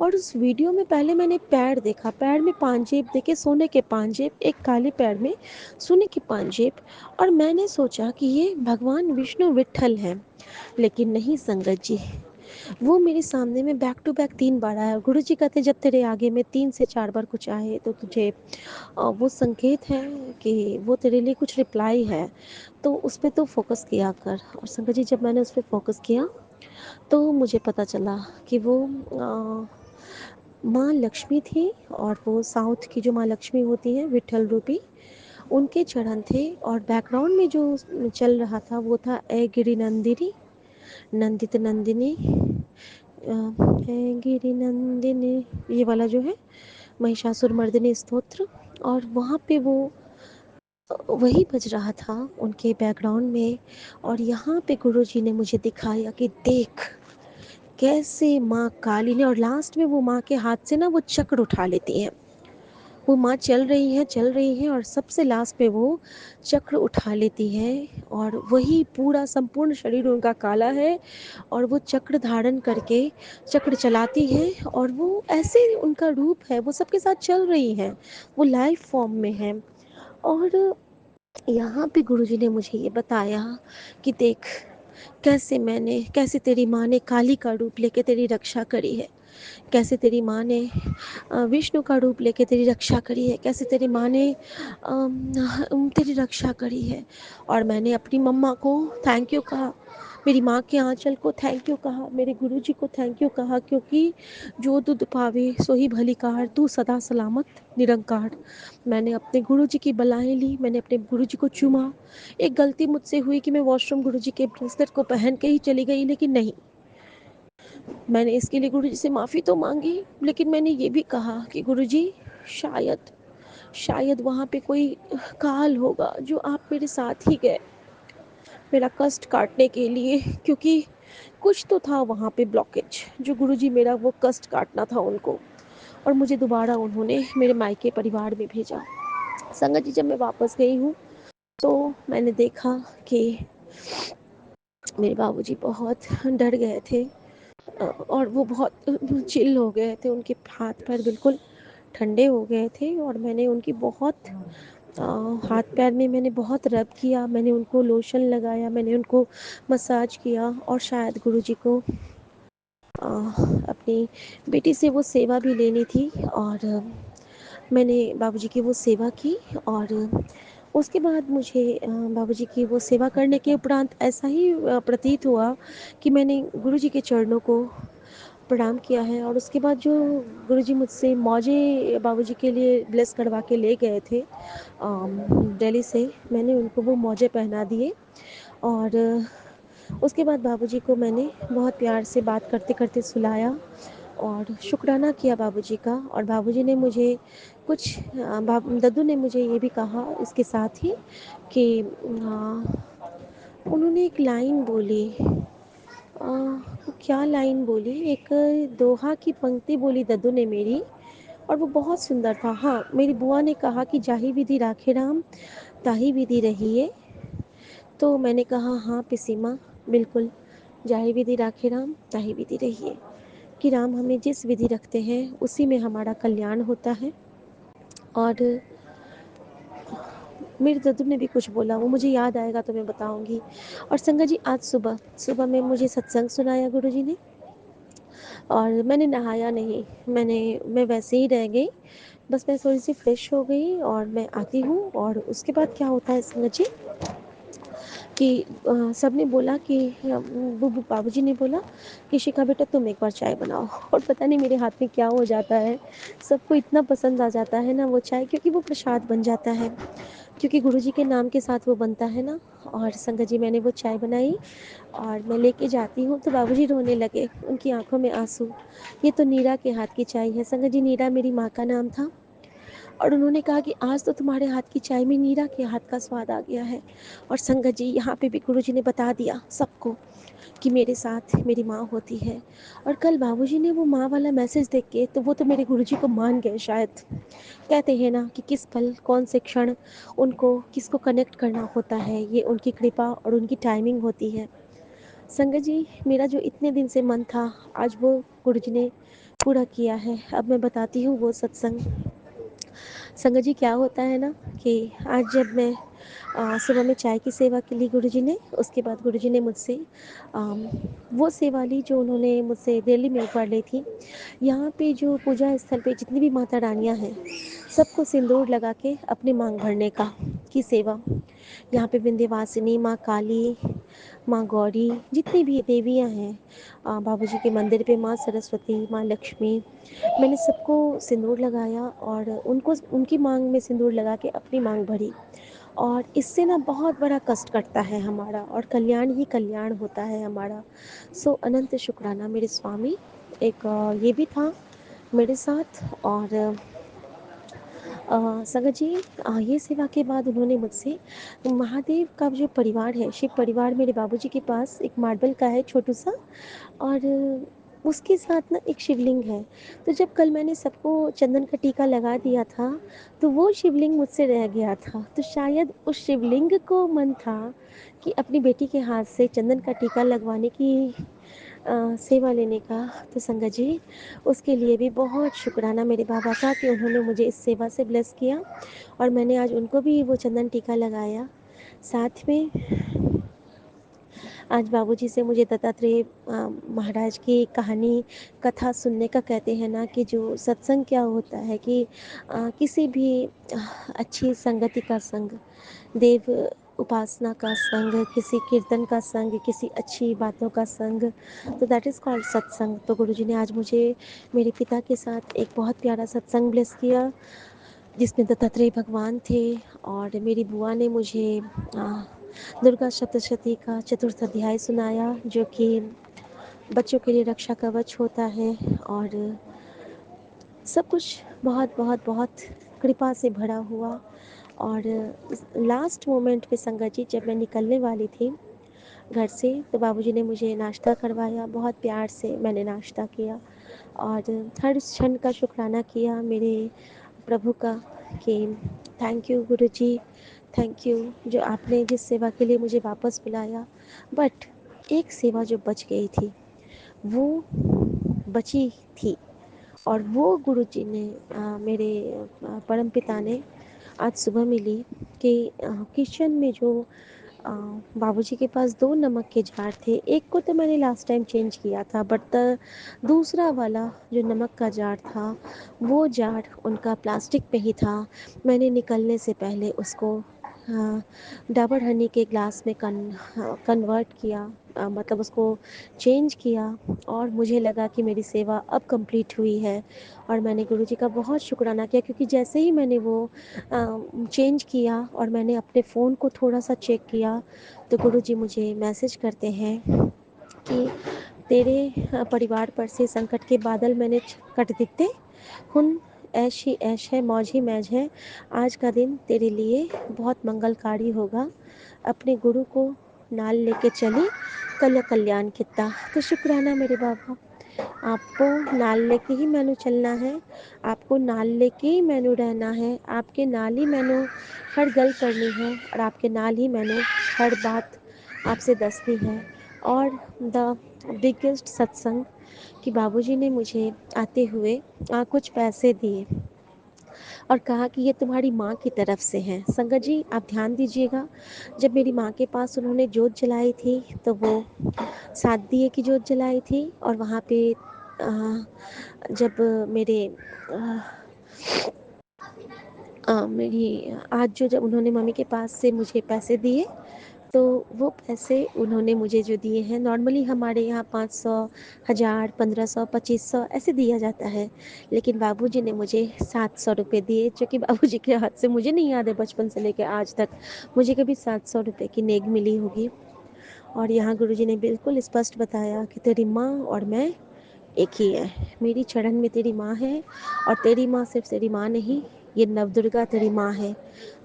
और उस वीडियो में पहले मैंने पैर देखा, पैर में पांजेब देखे, सोने के पांजेब, एक काले पैर में सोने के पांजेब। और मैंने सोचा कि ये भगवान विष्णु विट्ठल हैं, लेकिन नहीं संगत जी, वो मेरे सामने में बैक टू बैक 3 बार आया। गुरुजी कहते जब तेरे आगे में 3 से 4 बार कुछ आए तो तुझे वो संकेत है कि वो तेरे लिए कुछ रिप्लाई है, तो उस पे तो फोकस किया कर। और संगत जी, जब मैंने उस पे फोकस किया तो मुझे पता चला कि वो माँ लक्ष्मी थी, और वो साउथ की जो माँ लक्ष्मी होती हैं विट्ठल रूपी, उनके चरण थे। और बैकग्राउंड में जो चल रहा था वो था ए गिरि नंदिनी नंदित नंदिनी, ए गिरि नंदिनी, ये वाला जो है महिषासुर मर्दिनी स्तोत्र। और वहाँ पे वो वही बज रहा था उनके बैकग्राउंड में, और यहाँ पे गुरुजी ने मुझे दिखाया कि देख कैसे माँ काली ने, और लास्ट में वो माँ के हाथ से ना वो चक्र उठा लेती हैं। वो माँ चल रही हैं और सबसे लास्ट पे वो चक्र उठा लेती हैं, और वही पूरा संपूर्ण शरीर उनका काला है, और वो चक्र धारण करके चक्र चलाती हैं, और वो ऐसे उनका रूप है, वो सबके साथ चल रही हैं, वो लाइव फॉर्म में हैं। और यहाँ पे गुरुजी ने मुझे ये बताया कि देख कैसे तेरी माँ ने काली का रूप लेके तेरी रक्षा करी है, कैसे तेरी माँ ने विष्णु का रूप लेके तेरी रक्षा करी है, कैसे तेरी माँ ने तेरी रक्षा करी है। और मैंने अपनी मम्मा को थैंक यू कहा, मेरी माँ के आंचल को थैंक यू कहा, मेरे गुरुजी को थैंक यू कहा, क्योंकि जो तुध पावे सो ही भली कार, तू सदा सलामत निरंकार। मैंने अपने गुरुजी की बलाएं ली, मैंने अपने गुरुजी को चूमा। एक गलती मुझसे हुई कि मैं वॉशरूम गुरुजी के ब्रेसलेट को पहन के ही चली गई, लेकिन नहीं, मैंने इसके लिए गुरुजी से माफ़ी तो मांगी, लेकिन मैंने ये भी कहा कि गुरुजी शायद शायद वहाँ पे कोई काल होगा जो आप मेरे साथ ही गए मेरा कष्ट काटने के लिए, क्योंकि कुछ तो था वहाँ पे ब्लॉकेज, जो गुरुजी मेरा वो कष्ट काटना था उनको, और मुझे दोबारा उन्होंने मेरे मायके परिवार में भेजा। संगत जी, जब मैं वापस गई हूँ तो मैंने देखा कि मेरे बाबूजी बहुत डर गए थे, और वो बहुत चिल हो गए थे, उनके हाथ पैर बिल्कुल ठंडे हो गए थे, और मैंने उनकी बहुत हाथ पैर में मैंने बहुत रब किया, मैंने उनको लोशन लगाया, मैंने उनको मसाज किया, और शायद गुरुजी को अपनी बेटी से वो सेवा भी लेनी थी, और मैंने बाबूजी की वो सेवा की। और उसके बाद मुझे बाबूजी की वो सेवा करने के उपरांत ऐसा ही प्रतीत हुआ कि मैंने गुरुजी के चरणों को प्रणाम किया है। और उसके बाद जो गुरुजी मुझसे मौजे बाबूजी के लिए ब्लेस करवा के ले गए थे दिल्ली से, मैंने उनको वो मौजे पहना दिए। और उसके बाद बाबूजी को मैंने बहुत प्यार से बात करते करते सुलाया, और शुक्राना किया बाबूजी का। और बाबूजी ने मुझे कुछ दद्दू ने मुझे ये भी कहा इसके साथ ही कि उन्होंने एक लाइन बोली, वो क्या लाइन बोली, एक दोहा की पंक्ति बोली दद्दू ने मेरी, और वो बहुत सुंदर था। हाँ, मेरी बुआ ने कहा कि जाही विधि राखे राम ताही विधि रहिए। तो मैंने कहा हाँ पिसीमा, बिल्कुल, जाही विधि राखे राम ताही विधि रहिए, कि राम हमें जिस विधि रखते हैं उसी में हमारा कल्याण होता है। और मेरे दद्दू ने भी कुछ बोला, वो मुझे याद आएगा तो मैं बताऊंगी। और संगत जी, आज सुबह सुबह में मुझे सत्संग सुनाया गुरुजी ने, और मैंने नहाया नहीं, मैं वैसे ही रह गई, बस मैं थोड़ी सी फ्रेश हो गई और मैं आती हूँ। और उसके बाद क्या होता है संगत जी कि सबने बोला कि वो बाबूजी ने बोला कि शिखा बेटा तुम एक बार चाय बनाओ। और पता नहीं मेरे हाथ में क्या हो जाता है, सबको इतना पसंद आ जाता है ना वो चाय, क्योंकि वो प्रसाद बन जाता है, क्योंकि गुरुजी के नाम के साथ वो बनता है ना। और संगत जी, मैंने वो चाय बनाई और मैं लेके जाती हूँ तो बाबूजी रोने लगे, उनकी आंखों में आंसू। ये तो नीरा के हाथ की चाय है संगत जी, नीरा मेरी माँ का नाम था। और उन्होंने कहा कि आज तो तुम्हारे हाथ की चाय में नीरा के हाथ का स्वाद आ गया है। और संगत जी, यहाँ पे भी गुरुजी ने बता दिया सबको कि मेरे साथ मेरी माँ होती है। और कल बाबूजी ने वो माँ वाला मैसेज देख के, तो वो तो मेरे गुरुजी को मान गए शायद। कहते हैं ना कि किस पल कौन से क्षण उनको किसको कनेक्ट करना होता है, ये उनकी कृपा और उनकी टाइमिंग होती है। संगत जी, मेरा जो इतने दिन से मन था, आज वो गुरुजी ने पूरा किया है। अब मैं बताती हूँ वो सत्संग। संगत जी, क्या होता है ना कि आज जब मैं सुबह में चाय की सेवा के लिए गुरुजी ने, उसके बाद गुरुजी ने मुझसे वो सेवा ली जो उन्होंने मुझसे दिल्ली में एक बार ली थी। यहाँ पे जो पूजा स्थल पे जितनी भी माता रानियाँ हैं, सबको सिंदूर लगा के अपनी मांग भरने का की सेवा। यहाँ पे विंध्यवासिनी, माँ काली, माँ गौरी, जितनी भी देवियाँ हैं, बाबूजी के मंदिर पे माँ सरस्वती, माँ लक्ष्मी, मैंने सबको सिंदूर लगाया और उनको उनकी मांग में सिंदूर लगा के अपनी मांग भरी। और इससे ना बहुत बड़ा कष्ट कटता है हमारा, और कल्याण ही कल्याण होता है हमारा। सो अनंत शुक्राना मेरे स्वामी। एक ये भी था मेरे साथ। और संगत जी, ये सेवा के बाद उन्होंने मुझसे महादेव का जो परिवार है, शिव परिवार मेरे बाबूजी के पास एक मार्बल का है छोटू-सा, और उसके साथ ना एक शिवलिंग है। तो जब कल मैंने सबको चंदन का टीका लगा दिया था, तो वो शिवलिंग मुझसे रह गया था। तो शायद उस शिवलिंग को मन था कि अपनी बेटी के हाथ से चंदन का टीका लगवाने की सेवा लेने का। तो संगत जी, उसके लिए भी बहुत शुक्राना मेरे बाबा का कि उन्होंने मुझे इस सेवा से ब्लेस किया, और मैंने आज उनको भी वो चंदन टीका लगाया। साथ में आज बाबूजी से मुझे दत्तात्रेय महाराज की कहानी, कथा सुनने का, कहते हैं ना कि जो सत्संग क्या होता है कि किसी भी अच्छी संगति का संग, देव उपासना का संग, किसी कीर्तन का संग, किसी अच्छी बातों का संग, तो दैट इज़ कॉल्ड सत्संग। तो गुरुजी ने आज मुझे मेरे पिता के साथ एक बहुत प्यारा सत्संग ब्लेस किया, जिसमें दत्तात्रेय भगवान थे, और मेरी बुआ ने मुझे दुर्गा सप्तशती का चतुर्थ अध्याय सुनाया, जो कि बच्चों के लिए रक्षा कवच होता है। और सब कुछ बहुत बहुत बहुत कृपा से भरा हुआ। और लास्ट मोमेंट पे संगत जी, जब मैं निकलने वाली थी घर से, तो बाबूजी ने मुझे नाश्ता करवाया, बहुत प्यार से मैंने नाश्ता किया, और हर क्षण का शुक्राना किया मेरे प्रभु का कि thank you Guruji, thank you, जो आपने जिस सेवा के लिए मुझे वापस बुलाया। बट एक सेवा जो बच गई थी, वो बची थी, और वो गुरुजी ने मेरे परमपिता ने आज सुबह मिली कि किचन में जो बाबूजी के पास 2 नमक के जार थे। एक को तो मैंने लास्ट टाइम चेंज किया था, बट दूसरा वाला जो नमक का जार था, वो जार उनका प्लास्टिक में ही था। मैंने निकलने से पहले उसको डाबर हनी के ग्लास में कन्वर्ट किया, मतलब उसको चेंज किया, और मुझे लगा कि मेरी सेवा अब कंप्लीट हुई है। और मैंने गुरुजी का बहुत शुक्राना किया, क्योंकि जैसे ही मैंने वो चेंज किया और मैंने अपने फ़ोन को थोड़ा-सा चेक किया, तो गुरुजी मुझे मैसेज करते हैं कि तेरे परिवार पर से संकट के बादल मैंने कट दिते, हुन ऐश ही ऐश है, मौज ही मौज है। आज का दिन तेरे लिए बहुत मंगलकारी होगा। अपने गुरु को नाल लेके चली, कल कल्याण कित्ता। तो शुक्राना मेरे बाबा, आपको नाल लेके ही मैनू चलना है, आपको नाल लेके ही मैनू रहना है, आपके नाल ही मैनू हर गल करनी है, और आपके नाल ही मैनू हर बात आपसे दसनी है। और द बिगेस्ट सत्संग कि बाबूजी ने मुझे आते हुए कुछ पैसे दिए और कहा कि ये तुम्हारी माँ की तरफ से हैं। संगत जी, आप ध्यान दीजिएगा, जब मेरी माँ के पास उन्होंने जोत जलाई थी, तो वो 7 दिए की जोत जलाई थी, और वहाँ पे जब मेरे मेरी आज जो जब उन्होंने मम्मी के पास से मुझे पैसे दिए, तो वो पैसे उन्होंने मुझे जो दिए हैं, नॉर्मली हमारे यहाँ 500, 1000, 1500, 2500 ऐसे दिया जाता है, लेकिन बाबूजी ने मुझे 700 रुपये दिए, जो कि बाबूजी के हाथ से मुझे नहीं याद है बचपन से लेकर आज तक मुझे कभी 700 रुपये की नेक मिली होगी। और यहाँ गुरुजी ने बिल्कुल स्पष्ट बताया कि तेरी माँ और मैं एक ही है। मेरी चरण में तेरी माँ है, और तेरी माँ सिर्फ तेरी माँ नहीं, ये नवदुर्गा तेरी माँ है,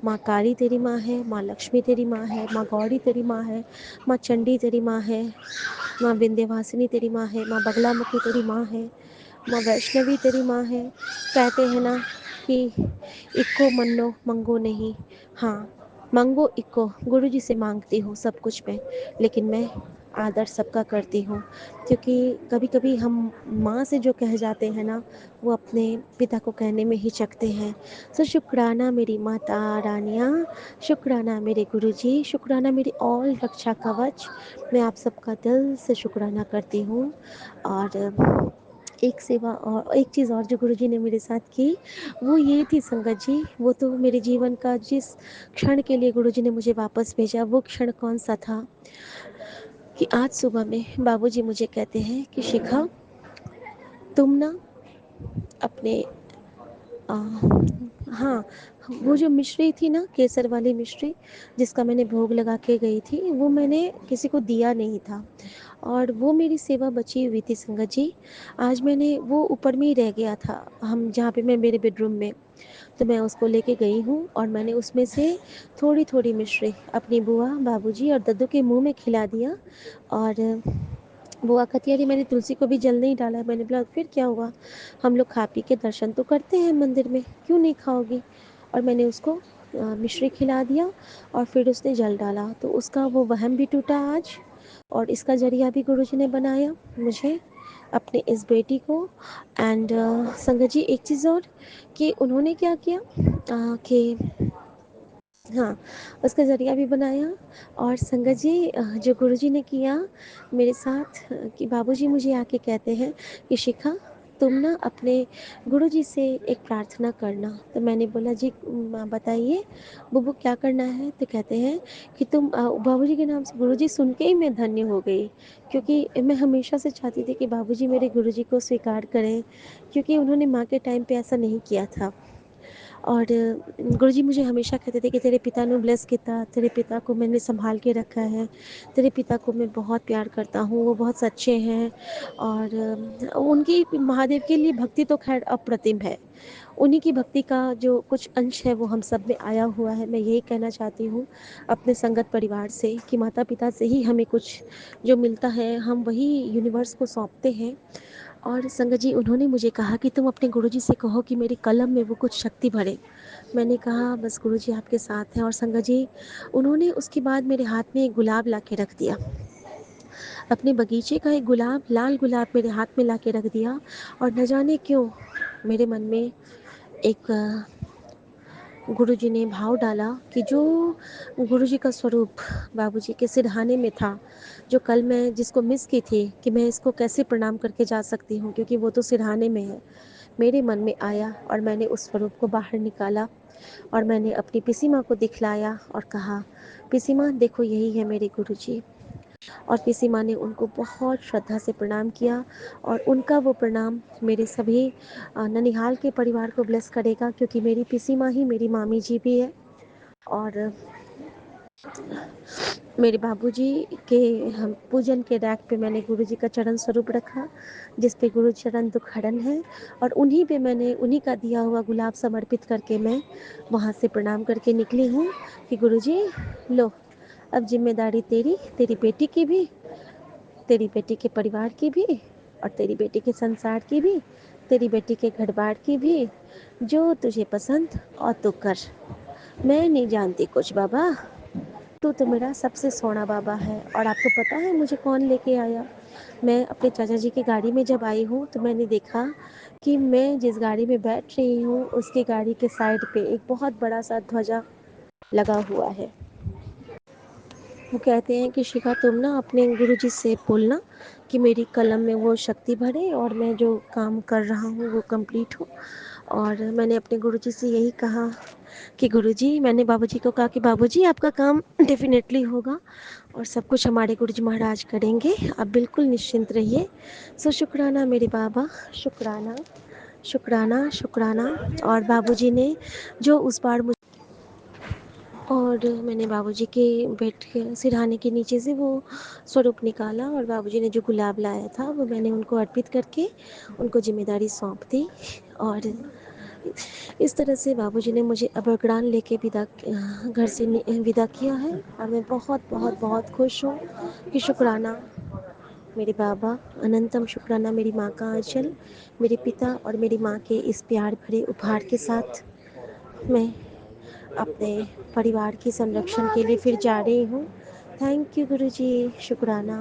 माँ काली तेरी माँ है, माँ लक्ष्मी तेरी माँ है, माँ गौरी तेरी माँ है, माँ चंडी तेरी माँ है, माँ विंध्यवासिनी तेरी माँ है, माँ बगलामुखी तेरी माँ है, माँ वैष्णवी तेरी माँ है। कहते हैं ना कि इक्को मन्नो मंगो नहीं, हाँ, मंगो इक्को, गुरु जी से मांगती हूँ सब कुछ मैं, लेकिन मैं आदर सबका करती हूँ, क्योंकि कभी कभी हम माँ से जो कह जाते हैं ना, वो अपने पिता को कहने में हिचकते हैं। सो शुक्राना मेरी माता रानियाँ, शुक्राना मेरे गुरुजी, शुक्राना मेरी ऑल रक्षा कवच। मैं आप सबका दिल से शुक्राना करती हूँ। और एक सेवा और एक चीज़ और जो गुरुजी ने मेरे साथ की, वो ये थी संगत जी, वो तो मेरे जीवन का जिस क्षण के लिए गुरुजी ने मुझे वापस भेजा, वो क्षण कौन सा था कि आज सुबह में बाबूजी मुझे कहते हैं कि शिखा, तुम ना अपने हाँ, वो जो मिश्री थी ना, केसर वाली मिश्री, जिसका मैंने भोग लगा के गई थी, वो मैंने किसी को दिया नहीं था और वो मेरी सेवा बची हुई थी संगत जी। आज मैंने वो ऊपर में ही रह गया था, हम जहाँ पे मैं मेरे बेडरूम में, तो मैं उसको लेके गई हूँ और मैंने उसमें से थोड़ी-थोड़ी मिश्री अपनी बुआ, बाबूजी और दद्दू के मुँह में खिला दिया और बुआ कहती है, "अरे! मैंने तुलसी को भी जल नहीं डाला।" मैंने बोला, "फिर क्या हुआ? हम लोग खा पी के दर्शन तो करते हैं मंदिर में, क्यों नहीं खाओगी?" और मैंने उसको मिश्री खिला दिया और फिर उसने जल डाला, तो उसका वो वहम भी टूटा आज और इसका ज़रिया भी गुरुजी ने बनाया मुझे, अपने इस बेटी को। एंड संगत जी एक चीज़ और कि उन्होंने क्या किया कि हाँ, उसका ज़रिया भी बनाया और संगत जी जो गुरुजी ने किया मेरे साथ कि बाबूजी मुझे आके कहते हैं कि शिखा तुम ना अपने गुरुजी से एक प्रार्थना करना। तो मैंने बोला जी बताइए बुब्बू क्या करना है? तो कहते हैं कि तुम बाबूजी के नाम से गुरुजी सुन के ही मैं धन्य हो गई क्योंकि मैं हमेशा से चाहती थी कि बाबूजी मेरे गुरुजी को स्वीकार करें क्योंकि उन्होंने माँ के टाइम पे ऐसा नहीं किया था। और गुरुजी मुझे हमेशा कहते थे कि तेरे पिता ने ब्लेस किया, तेरे पिता को मैंने संभाल के रखा है, तेरे पिता को मैं बहुत प्यार करता हूँ, वो बहुत सच्चे हैं और उनकी महादेव के लिए भक्ति तो खैर अप्रतिम है। उन्हीं की भक्ति का जो कुछ अंश है वो हम सब में आया हुआ है। मैं यही कहना चाहती हूँ अपने संगत परिवार से कि माता-पिता से ही हमें कुछ जो मिलता है हम वही यूनिवर्स को सौंपते हैं। और संगत जी उन्होंने मुझे कहा कि तुम अपने गुरुजी से कहो कि मेरी कलम में वो कुछ शक्ति भरे। मैंने कहा बस गुरुजी आपके साथ हैं और संगत जी उन्होंने उसके बाद मेरे हाथ में एक गुलाब ला के रख दिया। अपने बगीचे का एक गुलाब, लाल गुलाब मेरे हाथ में ला के रख दिया और न जाने क्यों मेरे मन में एक गुरुजी ने भाव डाला कि जो गुरुजी का स्वरूप बाबूजी के सिरहाने में था, जो कल मैं जिसको मिस की थी कि मैं इसको कैसे प्रणाम करके जा सकती हूँ क्योंकि वो तो सिरहाने में है। मेरे मन में आया और मैंने उस स्वरूप को बाहर निकाला और मैंने अपनी पिसी माँ को दिखलाया और कहा, "पिसी माँ देखो यही है मेरे गुरुजी।" और पिसी माँ ने उनको बहुत श्रद्धा से प्रणाम किया और उनका वो प्रणाम मेरे सभी ननिहाल के परिवार को ब्लेस करेगा क्योंकि मेरी पिसी माँ ही मेरी मामी जी भी है और मेरे बाबूजी के हम पूजन के रैक पे मैंने गुरुजी का चरण स्वरूप रखा जिस पे गुरु चरण दुखहरण है और उन्हीं पे मैंने उन्हीं का दिया हुआ गुलाब समर्पित करके मैं वहाँ से प्रणाम करके निकली हूँ कि गुरुजी लो अब जिम्मेदारी तेरी तेरी बेटी की भी, तेरी बेटी के परिवार की भी और तेरी बेटी के संसार की भी, तेरी बेटी के घर बार की भी, जो तुझे पसंद और तू कर। मैं नहीं जानती कुछ बाबा, तू तो मेरा सबसे सोना बाबा है। और आपको पता है मुझे कौन लेके आया? मैं अपने चाचा जी की गाड़ी में जब आई हूँ तो मैंने देखा कि मैं जिस गाड़ी में बैठ रही हूँ उसकी गाड़ी के साइड पे एक बहुत बड़ा सा ध्वजा लगा हुआ है। वो कहते हैं कि शिखा तुम ना अपने गुरुजी से बोलना कि मेरी कलम में वो शक्ति भरे और मैं जो काम कर रहा हूँ वो कंप्लीट हो। और मैंने अपने गुरुजी से यही कहा कि गुरुजी, मैंने बाबूजी को कहा कि बाबूजी आपका काम डेफिनेटली होगा और सब कुछ हमारे गुरुजी महाराज करेंगे, आप बिल्कुल निश्चिंत रहिए। सो शुक्राना मेरे बाबा, शुक्राना, शुक्राना, शुक्राना। और बाबूजी ने जो उस बार मुझे और मैंने बाबूजी के बेड के सिरहाने के नीचे से वो स्वरूप निकाला और बाबूजी ने जो गुलाब लाया था वो मैंने उनको अर्पित करके उनको जिम्मेदारी सौंप दी और इस तरह से बाबूजी ने मुझे अभरगुड़ान लेके घर से विदा किया है और मैं बहुत बहुत बहुत खुश हूँ कि शुक्राना मेरे बाबा, अनंतम शुक्राना मेरी माँ का आंचल, मेरे पिता और मेरी माँ के इस प्यार भरे उपहार के साथ मैं अपने परिवार की संरक्षण के लिए फिर जा रही हूँ। थैंक यू गुरुजी, शुक्राना,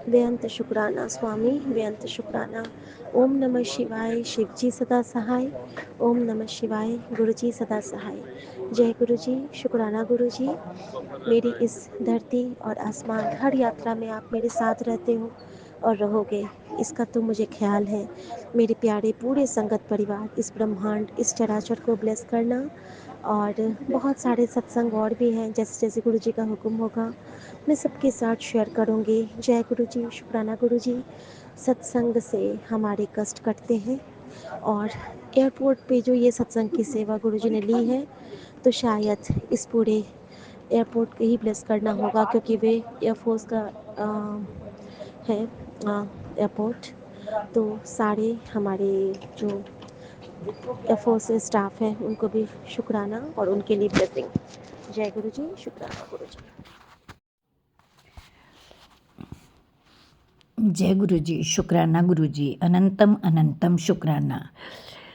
बेअंत शुक्राना स्वामी, बेअंत शुक्राना। ओम नमः शिवाय, शिव जी सदा सहाय। ओम नमः शिवाय, गुरु जी सदा सहाय। जय गुरु जी, शुक्राना गुरु जी। मेरी इस धरती और आसमान हर यात्रा में आप मेरे साथ रहते हो और रहोगे, इसका तो मुझे ख्याल है। मेरे प्यारे पूरे संगत परिवार, इस ब्रह्मांड, इस चराचर को ब्लेस करना और बहुत सारे सत्संग और भी हैं जैसे जैसे गुरु जी का हुक्म होगा मैं सबके साथ शेयर करूँगी। जय गुरु जी, शुक्राना गुरु जी। सत्संग से हमारे कष्ट कटते हैं, और एयरपोर्ट पे जो ये सत्संग की सेवा गुरुजी ने ली है, तो शायद इस पूरे एयरपोर्ट को ही ब्लेस करना होगा, क्योंकि वे एयरफोर्स का है एयरपोर्ट। तो सारे हमारे जो एयरफोर्स के स्टाफ हैं उनको भी शुक्राना और उनके लिए ब्लेसिंग। जय गुरु जी, शुक्राना गुरु जी। जय गुरु जी, शुक्राना गुरु जी, अनंतम अनंतम शुक्राना।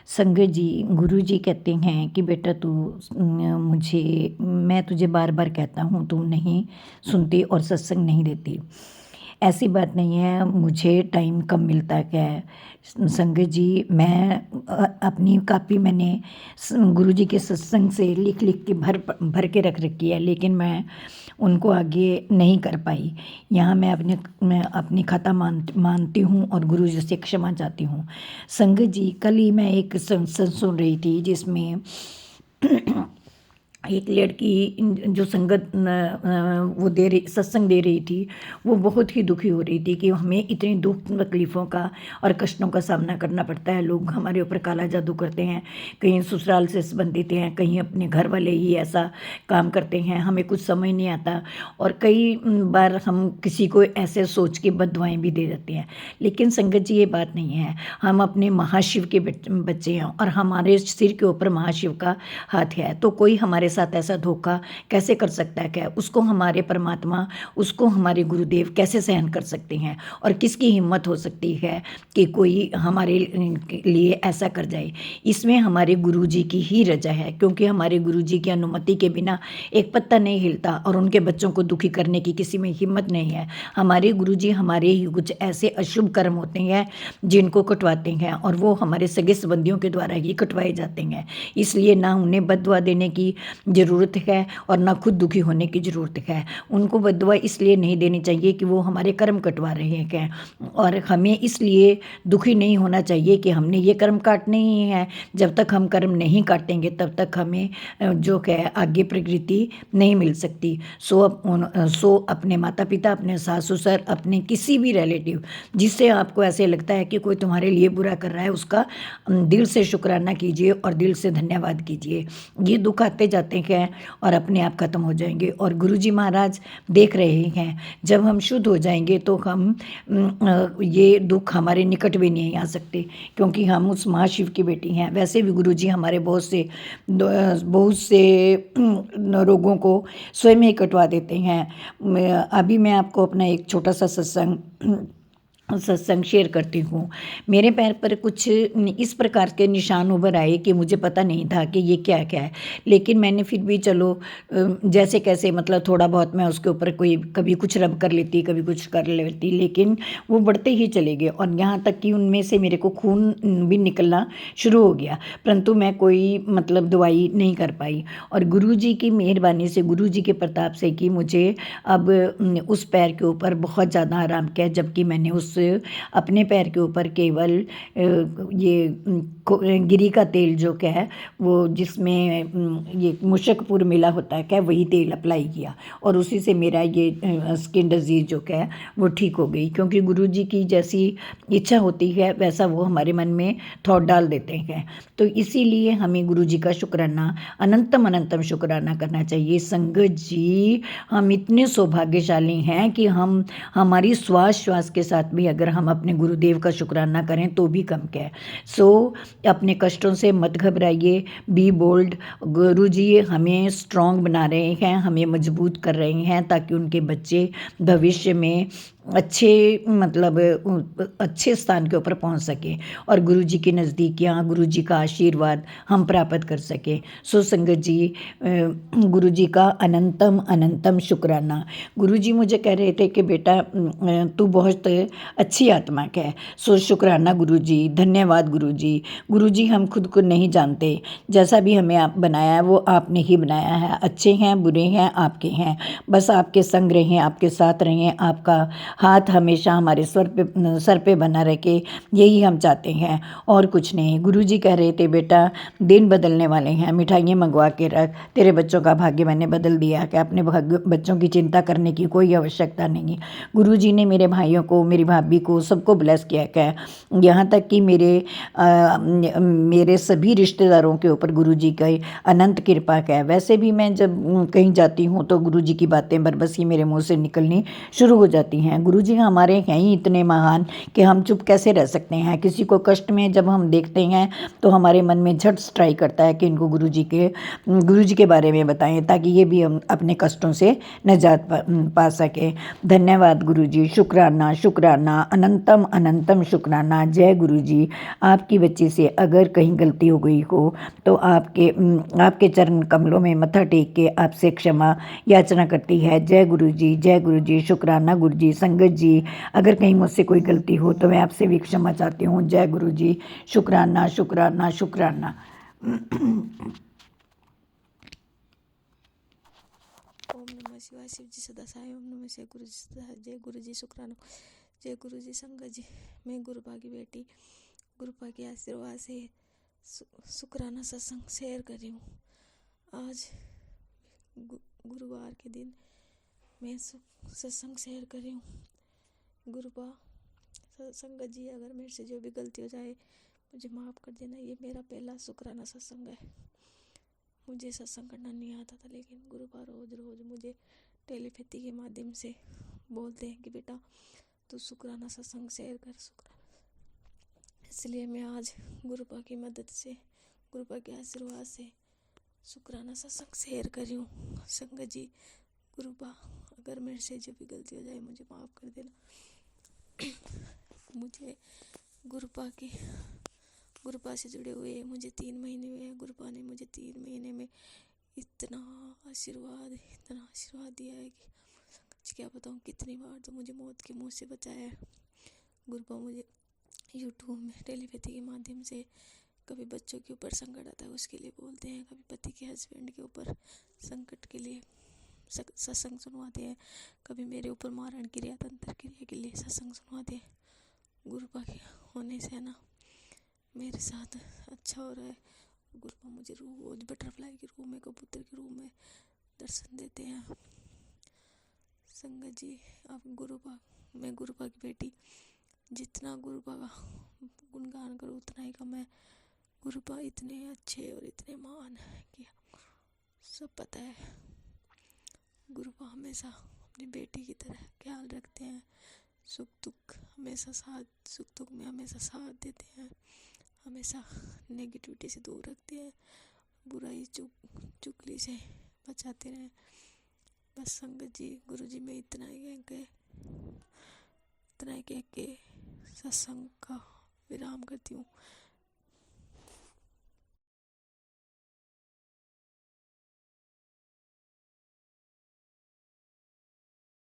संगत जी, गुरु जी कहते हैं कि बेटा तू मुझे, मैं तुझे बार बार कहता हूँ, तू नहीं सुनती और सत्संग नहीं देती। ऐसी बात नहीं है, मुझे टाइम कम मिलता है। संगत जी, मैं अपनी कापी मैंने गुरु जी के सत्संग से लिख लिख के भर के रख रखी है, लेकिन मैं उनको आगे नहीं कर पाई। यहाँ मैं अपनी खता मानती हूँ और गुरु जी से क्षमा चाहती हूँ। संगत जी, कल ही मैं एक सत्संग सुन रही थी जिसमें एक लड़की जो संगत वो दे रही सत्संग दे रही थी, वो बहुत ही दुखी हो रही थी कि हमें इतनी दुख तकलीफ़ों का और कष्टों का सामना करना पड़ता है। लोग हमारे ऊपर काला जादू करते हैं, कहीं ससुराल से संबंधित हैं, कहीं अपने घर वाले ही ऐसा काम करते हैं, हमें कुछ समझ नहीं आता। और कई बार हम किसी को ऐसे सोच के बददुआएं भी दे देते हैं। लेकिन संगत जी, ये बात नहीं है। हम अपने महाशिव के बच्चे हैं और हमारे सिर के ऊपर महाशिव का हाथ है, तो कोई हमारे साथ ऐसा धोखा कैसे कर सकता है? क्या उसको हमारे परमात्मा, उसको हमारे गुरुदेव कैसे सहन कर सकते हैं? और किसकी हिम्मत हो सकती है कि कोई हमारे लिए ऐसा कर जाए? इसमें हमारे गुरुजी की ही रजा है, क्योंकि हमारे गुरुजी की अनुमति के बिना एक पत्ता नहीं हिलता और उनके बच्चों को दुखी करने की किसी में हिम्मत नहीं है। हमारे गुरुजी हमारे ही कुछ ऐसे अशुभ कर्म होते हैं जिनको कटवाते हैं, और वो हमारे सगे संबंधियों के द्वारा ही कटवाए जाते हैं। इसलिए ना उन्हें बद्दुआ देने की ज़रूरत है और ना खुद दुखी होने की ज़रूरत है। उनको बद्दुआ इसलिए नहीं देनी चाहिए कि वो हमारे कर्म कटवा रहे हैं, और हमें इसलिए दुखी नहीं होना चाहिए कि हमने ये कर्म काटने ही हैं। जब तक हम कर्म नहीं काटेंगे तब तक हमें जो है आगे प्रकृति नहीं मिल सकती। सो अपने माता पिता, अपने सास ससुर, अपने किसी भी रिलेटिव जिससे आपको ऐसे लगता है कि कोई तुम्हारे लिए बुरा कर रहा है, उसका दिल से शुक्राना कीजिए और दिल से धन्यवाद कीजिए। ये दुख आते जाते हैं और अपने आप खत्म हो जाएंगे। और गुरुजी महाराज देख रहे हैं, जब हम शुद्ध हो जाएंगे तो हम ये दुख हमारे निकट भी नहीं आ सकते, क्योंकि हम उस महाशिव की बेटी हैं। वैसे भी गुरुजी हमारे बहुत से रोगों को स्वयं ही कटवा देते हैं। अभी मैं आपको अपना एक छोटा सा सत्संग शेयर करती हूँ। मेरे पैर पर कुछ इस प्रकार के निशान उभर आए कि मुझे पता नहीं था कि ये क्या क्या है, लेकिन मैंने फिर भी चलो जैसे कैसे मतलब थोड़ा बहुत मैं उसके ऊपर कभी कुछ रब कर लेती, कभी कुछ कर लेती, लेकिन वो बढ़ते ही चले गए और यहाँ तक कि उनमें से मेरे को खून भी निकलना शुरू हो गया, परंतु मैं कोई मतलब दवाई नहीं कर पाई। और गुरुजी की मेहरबानी से, गुरुजी के प्रताप से कि मुझे अब उस पैर के ऊपर बहुत ज़्यादा आराम किया, जबकि मैंने उस अपने पैर के ऊपर केवल ये गिरी का तेल जो क्या है वो जिसमें ये मुशकपुर मिला होता है क्या, वही तेल अप्लाई किया और उसी से मेरा ये स्किन डिजीज़ जो क्या है वो ठीक हो गई। क्योंकि गुरुजी की जैसी इच्छा होती है वैसा वो हमारे मन में थॉट डाल देते हैं। तो इसीलिए हमें गुरुजी का शुक्राना, अनंतम अनंतम शुक्राना करना चाहिए। संगत जी, हम इतने सौभाग्यशाली हैं कि हम हमारी श्वास के साथ भी अगर हम अपने गुरुदेव का शुक्राना करें तो भी कम क्या है। अपने कष्टों से मत घबराइए, बी बोल्ड। गुरुजी हमें स्ट्रॉन्ग बना रहे हैं, हमें मजबूत कर रहे हैं ताकि उनके बच्चे भविष्य में अच्छे स्थान के ऊपर पहुंच सके और गुरुजी के नज़दीकियाँ, गुरुजी का आशीर्वाद हम प्राप्त कर सकें। सो संगत जी, गुरुजी का अनंतम अनंतम शुक्राना। गुरुजी मुझे कह रहे थे कि बेटा तू बहुत अच्छी आत्मा है। सो शुक्राना गुरुजी, धन्यवाद गुरुजी। गुरुजी, हम खुद को नहीं जानते, जैसा भी हमें आप बनाया है वो आपने ही बनाया है। अच्छे हैं बुरे हैं आपके हैं, बस आपके संग रहें, आपके साथ रहें, आपका हाथ हमेशा हमारे सर पे बना रखे, यही हम चाहते हैं और कुछ नहीं। गुरुजी कह रहे थे बेटा दिन बदलने वाले हैं, मिठाइयाँ मंगवा के रख, तेरे बच्चों का भाग्य मैंने बदल दिया कि अपने बच्चों की चिंता करने की कोई आवश्यकता नहीं। गुरुजी ने मेरे भाइयों को, मेरी भाभी को, सबको ब्लेस किया है, यहाँ तक कि मेरे सभी रिश्तेदारों के ऊपर गुरुजी का अनंत कृपा है। वैसे भी मैं जब कहीं जाती हूँ तो गुरुजी की बातें बरबसी मेरे मुंह से निकलनी शुरू हो जाती हैं। गुरुजी हमारे हैं ही इतने महान कि हम चुप कैसे रह सकते हैं। किसी को कष्ट में जब हम देखते हैं तो हमारे मन में झट स्ट्राइक करता है कि इनको गुरुजी के बारे में बताएं ताकि ये भी हम अपने कष्टों से निजात पा सके। धन्यवाद गुरुजी, शुक्राना शुक्राना, अनंतम अनंतम शुक्राना। जय गुरुजी। आपकी बच्ची से अगर कहीं गलती हो गई हो तो आपके चरण कमलों में मत्था टेक के आपसे क्षमा याचना करती है। जय गुरुजी, जय गुरुजी, शुक्राना गुरुजी। संगत जी, अगर कहीं मुझसे कोई गलती हो तो मैं आपसे भी क्षमा चाहती हूँ। जय गुरुजी, शुक्राना शुक्राना शुक्राना। ओम नमः शिवाय। शिव जी सदा सहाय। ओम नमः शिवाय। गुरु जी सदा सहाय। जय गुरु जी, शुक्राना। जय गुरु जी। संगत जी, मैं गुरुपा की बेटी गुरुपा के आशीर्वाद से शुक्राना सत्संग शेयर कर रही हूँ। आज गुरुवार के दिन मैं सत्संग शेयर कर रही हूँ। गुरुपा संगत जी, अगर मेरे से जो भी गलती हो जाए मुझे माफ़ कर देना। ये मेरा पहला शुक्राना सत्संग है। मुझे सत्संग करना नहीं आता था, लेकिन गुरुपा रोज़ रोज़ मुझे टेलीपैथी के माध्यम से बोलते हैं कि बेटा तू शुक्राना सत्संग शेयर कर। शुक्राना, इसलिए मैं आज गुरुपा की मदद से, गुरुपा के आशीर्वाद से शुक्राना सत्संग शेयर कर रही हूँ। संगत जी, गुरुपा अगर मेरे से जो भी गलती हो जाए मुझे माफ़ कर देना। मुझे गुरुपा से जुड़े हुए मुझे 3 महीने हुए हैं। गुरुपा ने मुझे 3 महीने में इतना आशीर्वाद दिया है कि क्या बताऊँ। कितनी बार तो मुझे मौत के मुंह से बचाया है। गुरुपा मुझे यूट्यूब में टेलीपैथी के माध्यम से कभी बच्चों के ऊपर संकट आता है उसके लिए बोलते हैं, कभी पति के हस्बैंड के ऊपर संकट के लिए सत्संग सुनवाते हैं, कभी मेरे ऊपर मारण क्रिया, तंत्र क्रिया के लिए सत्संग सुनवाते हैं। गुरुपा के होने से ना मेरे साथ अच्छा हो रहा है। गुरुपा मुझे रोज बटरफ्लाई के रूप में, कबूतर के रूप में दर्शन देते हैं। संगत जी, आप मैं गुरुपा की बेटी, जितना गुरुपा का गुणगान करूँ उतना ही कम है। गुरुपा इतने अच्छे और इतने महान कि सब पता है। गुरुपा हमेशा अपनी बेटी की तरह ख्याल रखते हैं। सुख दुख में हमेशा साथ देते हैं, हमेशा नेगेटिविटी से दूर रखते हैं, बुराई चुगली से बचाते रहें। बस संगत जी, गुरु जी में इतना ही कह के सत्संग का विराम करती हूँ।